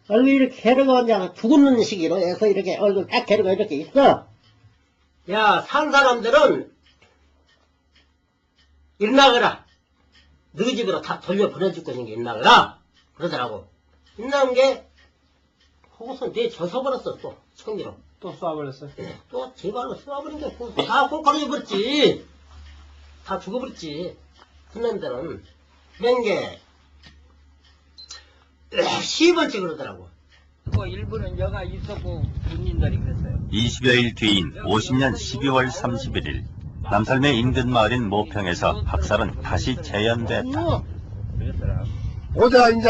얼굴 이렇게 개려가 그냥 죽는 시기로 해서 이렇게 얼굴 딱 개려가 이렇게 있어. 야, 산 사람들은 일나가라. 너희 집으로 다 돌려 보내줄 거니까 일나가라. 그러더라고. 일나간 게 그것은 내 젖어버렸어 또 총기로. 또 쏴버렸어. 또 제발로 쏘아버린 게 다 꼴꼴해버렸지. 다 죽어버렸지. 훈련들은 그런 게 10번째 그러더라고. 일부는 여가 있었고 군인들이 그랬어요. 20여일 뒤인 50년 12월 31일 남살매 인근 마을인 모평에서 학살은 다시 재연됐다. 오자 이제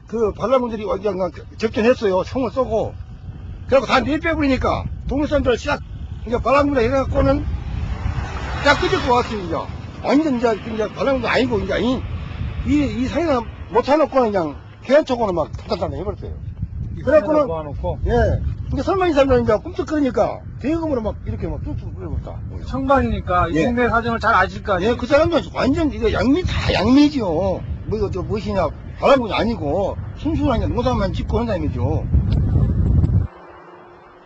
그 반란군들이 어디가 접전했어요. 총을 쏘고. 그래고 다 내빼버리니까 동네 사람들 싹 이제 반란군에 해갖고는 딱 끄집고 왔어요. 이제 완전 이제 반란군도 아니고 이제 이 상이나 못해놓고는 그냥 개한쪽으로 막 탁탁탁 해버렸어요. 그래갖고는 예. 근데 설마 이 사람들은 이제 꿈쩍거리니까 대금으로 막 이렇게 막 뚝뚝 뿌려버렸다. 청방이니까 이 동네 사정을 잘 아실 거 아니에요? 예, 그 사람들 완전 이거 양미 다 양미지요. 뭐 이거 저 무엇이냐 반란군이 아니고 순수하게 농사만 짓고 하는 사람이죠.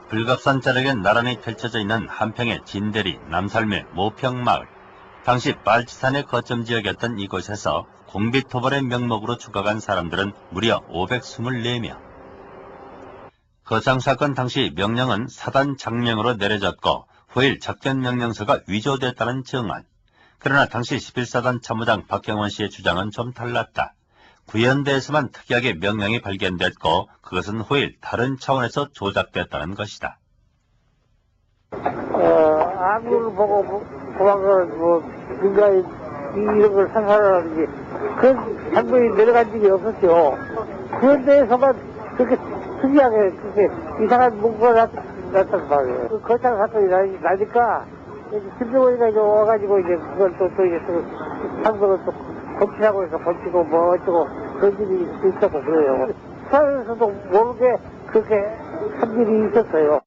불갑산 자락에 나란히 펼쳐져 있는 한평의 진대리, 남살매, 모평마을. 당시 빨치산의 거점 지역이었던 이곳에서 공비토벌의 명목으로 죽어간 사람들은 무려 524명. 거창 사건 당시 명령은 사단 장명으로 내려졌고 후일 작전명령서가 위조됐다는 증언. 그러나 당시 11사단 참모장 박경원 씨의 주장은 좀 달랐다. 구연대에서만 특이하게 명령이 발견됐고 그것은 후일 다른 차원에서 조작됐다는 것이다. 아무를 보고 도망가서 민간인 이런 걸 상상하는지 그런 장면이 내려간 적이 없었죠. 그런 데에서만 그렇게 특이하게 그렇게 이상한 문구가 났단 말이에요. 그 거창 사건이 나니까 김정은이가 이제 와가지고 이제 그걸 또 이제 상병을 또 검치하고 해서 검치고 뭐 어쩌고 그런 일이 있었고 그래요. 수사에서도 모르게 그렇게 한 일이 있었어요.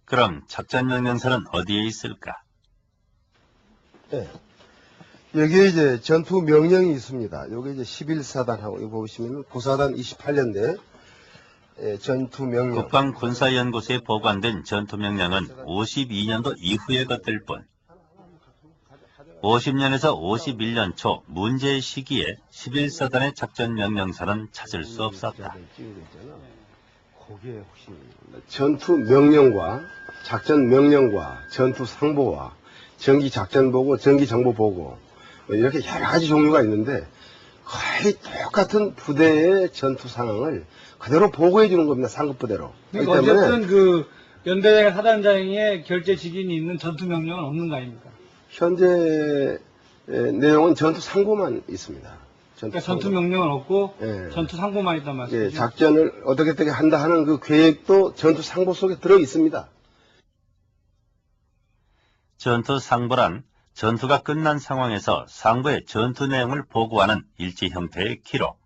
그럼 작전명령서는 어디에 있을까? 네. 여기에 이제 전투 명령이 있습니다. 여기 이제 11사단하고 이거 보시면 9사단 28년대 전투 명령. 국방군사연구소에 보관된 전투명령은 52년도 이후의 것들 뿐. 50년에서 51년 초 문제의 시기에 11사단의 작전명령서는 찾을 수 없었다. 거기에 혹시 전투 명령과 작전 명령과 전투 상보와 정기 작전 보고, 정기 정보 보고 이렇게 여러 가지 종류가 있는데 거의 똑같은 부대의 전투 상황을 그대로 보고해 주는 겁니다. 상급 부대로. 그러니까 어쨌든 그 연대 사단장의 결재 직인이 있는 전투 명령은 없는 거 아닙니까? 현재 내용은 전투 상고만 있습니다. 그러니까 전투 명령은 없고 예. 전투 상고만 있단 말씀이죠? 예, 작전을 어떻게 한다 하는 그 계획도 전투 상보 속에 들어 있습니다. 전투 상보란 전투가 끝난 상황에서 상부의 전투 내용을 보고하는 일지 형태의 기록.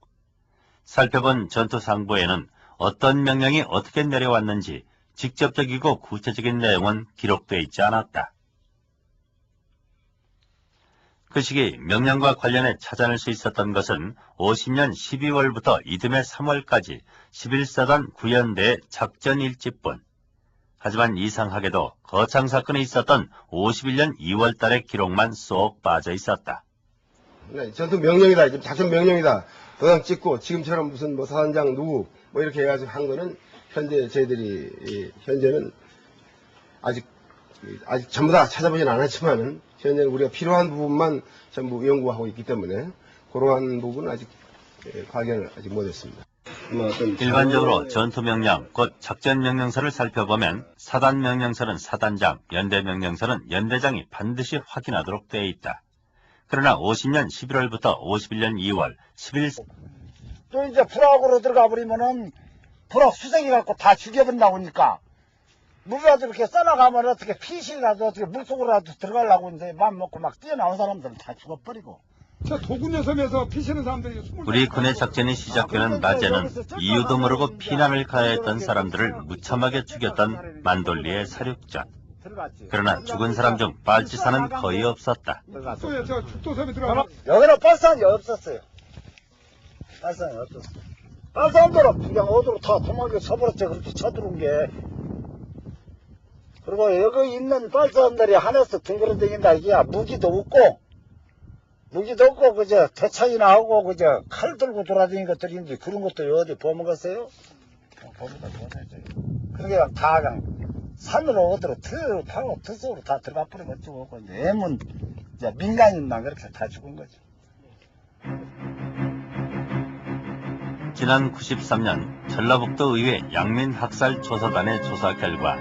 살펴본 전투 상보에는 어떤 명령이 어떻게 내려왔는지 직접적이고 구체적인 내용은 기록되어 있지 않았다. 그 시기 명령과 관련해 찾아낼 수 있었던 것은 50년 12월부터 이듬해 3월까지 11사단 구연대의 작전 일지뿐. 하지만 이상하게도 거창 사건이 있었던 51년 2월 달의 기록만 쏙 빠져 있었다. 네, 전투 명령이다. 지금 작전 명령이다. 도장 찍고 지금처럼 무슨 뭐 사단장 누구 뭐 이렇게 해가지고 한 거는 현재 저희들이 현재는 아직 전부 다 찾아보진 않았지만은 현재는 우리가 필요한 부분만 전부 연구하고 있기 때문에 그러한 부분은 아직 발견을 아직 못했습니다. 일반적으로 전투명령, 곧 작전명령서를 살펴보면 사단명령서는 사단장, 연대명령서는 연대장이 반드시 확인하도록 되어 있다. 그러나 50년 11월부터 51년 2월, 11... 또 이제 불악으로 들어가 버리면은 불악 수색이 갖고 다 죽여버린다고 하니까 물이라도 이렇게 써나가면 어떻게 피실이라도 어떻게 물속으로라도 들어가려고 이제 맘 먹고 막 뛰어나온 사람들은 다 죽어버리고. 저 도군요 섬에서 피시는 사람들이 우리 군의 작전이 시작되는 낮에는 이유도 모르고 피난을 가해했던 사람들을 무참하게 죽였던 만돌리의 사륙전. 그러나 죽은 사람 중 빨치산은 거의 없었다. 저 죽도섬에 들어가. 여기는 빨산이 없었어요. 빨산이 없었어요. 빨산들은 그냥 어디로 다 도망겨 서버렸죠. 그렇게 쳐들어온 게. 그리고 여기 있는 빨산들이 하나씩 둥그러다닌다 이게 무기도 없고 그저 대차이나 하고 그저 칼 들고 돌아다니는 것들인지 그런 것도 어디 보먹었어요? 보먹다 보내죠. 그러니까 다 그냥 산으로 어디로 파고 터속으로 다 들어가 버리면 어쩌고 애문 이제 민간인만 그렇게 다 죽은 거죠. 지난 93년 전라북도 의회 양민학살조사단의 조사 결과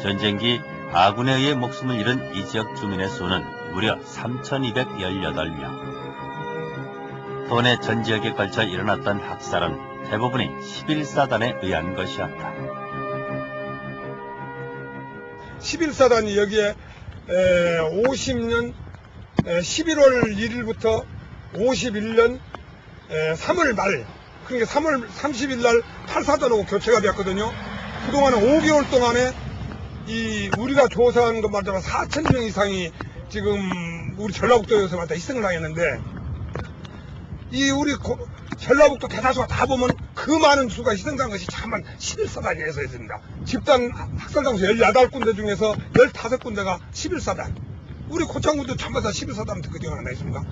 전쟁기 아군에 의해 목숨을 잃은 이 지역 주민의 수는 무려 3,218명. 도내 전 지역에 걸쳐 일어났던 학살은 대부분이 11사단에 의한 것이었다. 11사단이 여기에 50년 11월 1일부터 51년 3월 말, 그러니까 3월 30일 날 8사단하고 교체가 되었거든요. 그동안은 5개월 동안에 우리가 조사한 것만 따라 4,000명 이상이 지금 우리 전라북도에서만 다 희생을 당했는데, 우리 전라북도 대다수가 다 보면 그 많은 수가 희생당한 것이 잠깐 11사단에서 있습니다. 집단 학살 장소 18군데 중에서 15군데가 11사단. 우리 고창군도 전부 다 11사단 그 중에 하나 있습니다.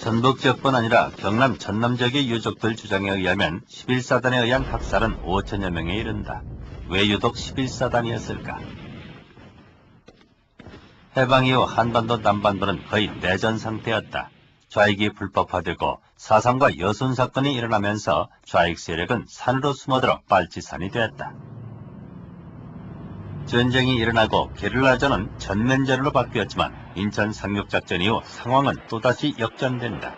전북 지역뿐 아니라 경남 전남 지역의 유족들 주장에 의하면 11사단에 의한 학살은 5천여 명에 이른다. 왜 유독 11사단이었을까? 해방 이후 한반도 남반도는 거의 내전 상태였다. 좌익이 불법화되고 사상과 여순 사건이 일어나면서 좌익 세력은 산으로 숨어들어 빨치산이 되었다. 전쟁이 일어나고 게릴라전은 전면전으로 바뀌었지만 인천 상륙작전 이후 상황은 또다시 역전된다.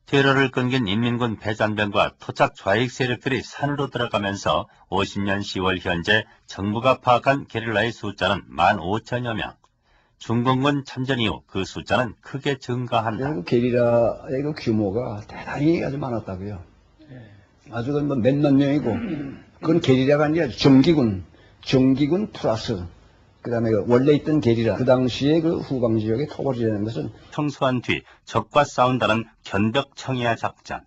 테러를 끊긴 인민군 배잔병과 토착 좌익 세력들이 산으로 들어가면서 50년 10월 현재 정부가 파악한 게릴라의 숫자는 15,000여 명. 중공군 참전 이후 그 숫자는 크게 증가한다. 게릴라의 그 규모가 대단히 아주 많았다고요. 아주 뭐 몇몇 명이고, 그건 게릴라가 아니라 정기군 플러스, 그 다음에 원래 있던 게릴라, 그 당시에 그 후방 지역의 토벌이라는 것은 청소한 뒤 적과 싸운다는 견벽 청야 작전.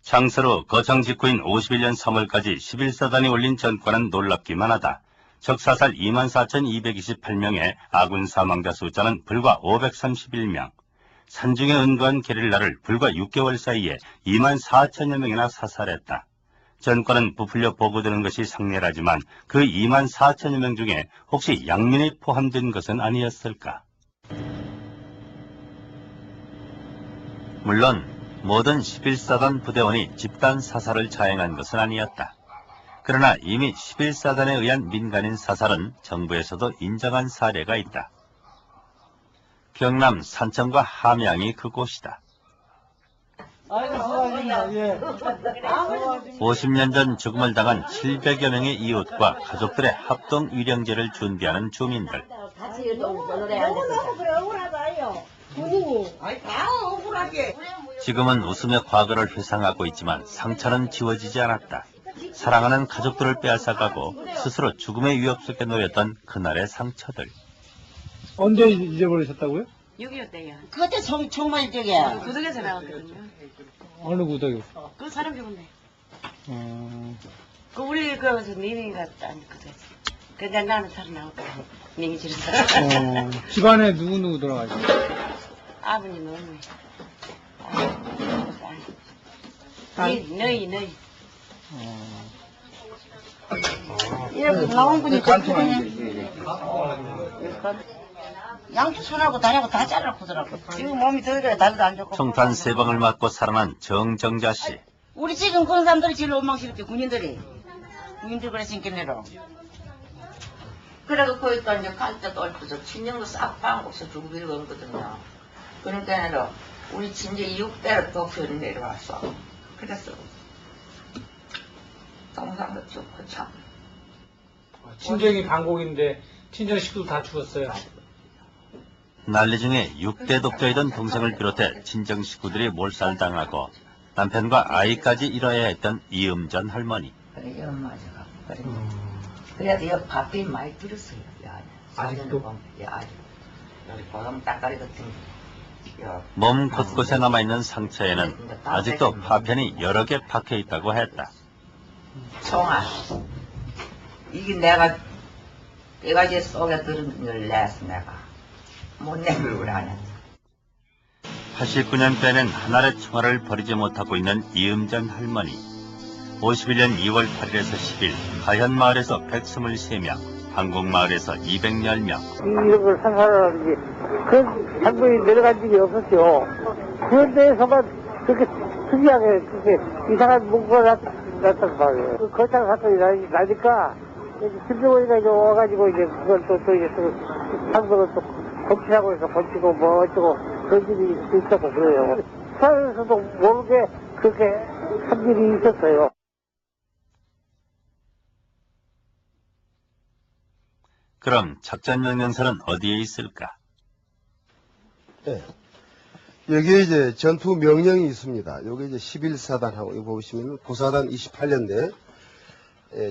창서로 거창 직후인 51년 3월까지 11사단이 올린 전과는 놀랍기만 하다. 적사살 24,228명에 아군 사망자 숫자는 불과 531명. 산중에 은거한 게릴라를 불과 6개월 사이에 24,000여 명이나 사살했다. 전과는 부풀려 보고되는 것이 상례라지만 그 24,000여 명 중에 혹시 양민이 포함된 것은 아니었을까? 물론 모든 11사단 부대원이 집단 사살을 자행한 것은 아니었다. 그러나 이미 11사단에 의한 민간인 사살은 정부에서도 인정한 사례가 있다. 경남 산청과 함양이 그곳이다. 50년 전 죽음을 당한 700여 명의 이웃과 가족들의 합동 위령제를 준비하는 주민들. 지금은 웃으며 과거를 회상하고 있지만 상처는 지워지지 않았다. 사랑하는 가족들을 빼앗아가고 스스로 죽음의 위협 속에 놓였던 그날의 상처들. 언제 잊어버리셨다고요? 6.25 때요. 그때 정말 저기야. 구덕에서 나왔거든요. 어느 구덕이? 그 사람 죽었네. 어... 그 우리 민이가 그거지. 그러니까 나는 살아나왔거든. 민이 집에서. 집안에 누구 돌아가셨어요? 아버님, 어머니. 너희. 이렇게 나온 분이 양쪽 손하고 다리하고 다 잘라보더라고. 지금 몸이 더 그래, 다리도 안 좋고. 총탄 3방을 맞고 살아난 정정자 씨. 우리 지금 그런 사람들이 제일 원망스럽지, 군인들이. 군인들 그랬으니까 내로. 그래도 거기까지 이제 갈 때도 얽혀서 친정도 싹 파먹어서 주고 빌거든요. 그러니까 우리 진짜 6대로 도쿄를 내려왔어. 그랬어. 동상도 좋고 참. 친정이 강곡인데 친정 식구도 다 죽었어요. 난리 중에 6대 독자이던 동생을 비롯해 친정 식구들이 몰살당하고 남편과 아이까지 잃어야 했던 이음전 할머니. 그래, 엄마가 그래. 그래도 여 밥이 많이 들었어요. 아직도? 아직. 여기 보름 땅가리 같은 몸 곳곳에 남아있는 상처에는 아직도 파편이 여러 개 박혀 있다고 했다. 총알. 이게 내가 이제 속에 들은 걸 냈어, 내가. 못 내밀고 안 했어. 89년 빼낸 하나의 총알을 버리지 못하고 있는 이음전 할머니. 51년 2월 8일에서 10일 가현마을에서 123명, 한국마을에서 210명. 이런 걸 상상하는 게, 그 장면이 내려간 적이 없었죠. 그런 데에서만 그렇게 특이하게, 그렇게 이상한 문구가 났단 말이에요. 그 거창 사건이 나니까, 김정은이가 이제 와가지고 이제 그걸 또 이제 상속을 또 검치하고 해서 검치고 뭐 어쩌고 그런 일이 있었고 그래요. 사회에서도 모르게 그렇게 한 일이 있었어요. 그럼 작전명령서는 어디에 있을까? 네. 여기에 이제 전투 명령이 있습니다. 여기 이제 11사단하고 이거 보시면 고사단 28년대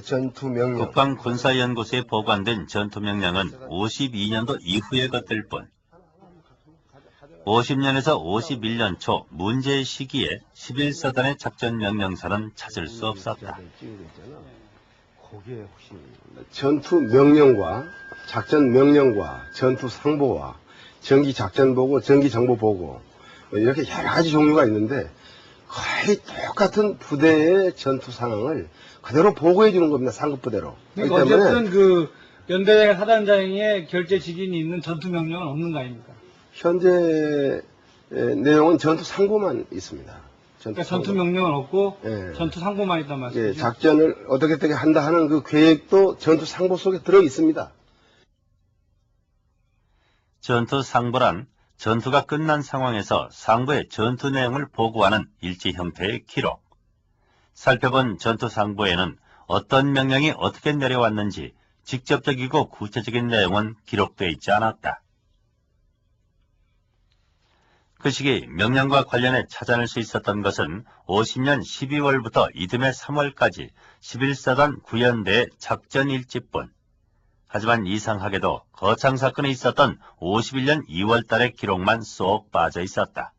전투 명령. 국방군사연구소에 보관된 전투명령은 52년도 이후의 것들 뿐. 50년에서 51년 초 문제의 시기에 11사단의 작전명령서는 찾을 수 없었다. 전투 명령과 작전 명령과 전투 상보와 정기 작전 보고, 정기 정보 보고 이렇게 여러 가지 종류가 있는데 거의 똑같은 부대의 전투 상황을 그대로 보고해 주는 겁니다. 상급 부대로. 그러니까 어쨌든 그 연대 사단장의 결재 직인이 있는 전투 명령은 없는 거 아닙니까? 현재 내용은 전투 상보만 있습니다. 그러니까 전투 명령은 없고 예. 전투 상보만 있단 말씀이죠? 예, 작전을 어떻게 한다 하는 그 계획도 전투 상보 속에 들어 있습니다. 전투 상보란 전투가 끝난 상황에서 상부의 전투 내용을 보고하는 일지 형태의 기록. 살펴본 전투 상보에는 어떤 명령이 어떻게 내려왔는지 직접적이고 구체적인 내용은 기록되어 있지 않았다. 그 시기 명령과 관련해 찾아낼 수 있었던 것은 50년 12월부터 이듬해 3월까지 11사단 구연대의 작전일지뿐. 하지만 이상하게도 거창 사건이 있었던 51년 2월 달의 기록만 쏙 빠져 있었다.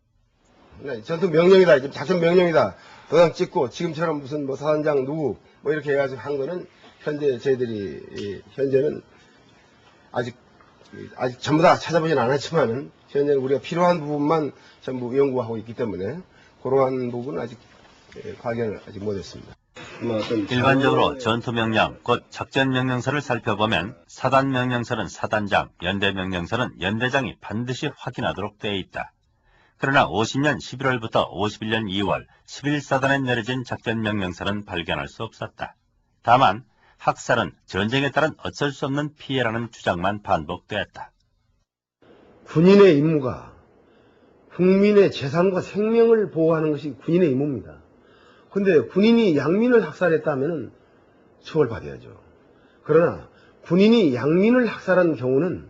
네, 전투 명령이다. 지금 작전 명령이다. 도장 찍고 지금처럼 무슨 뭐 사단장 누구 뭐 이렇게 해가지고 한 거는 현재 저희들이 현재는 아직 전부 다 찾아보진 않았지만은 현재는 우리가 필요한 부분만 전부 연구하고 있기 때문에 그러한 부분은 아직 발견을 아직 못했습니다. 일반적으로 전투명령, 곧 작전명령서를 살펴보면 사단명령서는 사단장, 연대명령서는 연대장이 반드시 확인하도록 되어 있다. 그러나 50년 11월부터 51년 2월 11사단에 내려진 작전명령서는 발견할 수 없었다. 다만 학살은 전쟁에 따른 어쩔 수 없는 피해라는 주장만 반복되었다. 군인의 임무가 국민의 재산과 생명을 보호하는 것이 군인의 임무입니다. 근데 군인이 양민을 학살했다면 처벌받아야죠. 그러나 군인이 양민을 학살한 경우는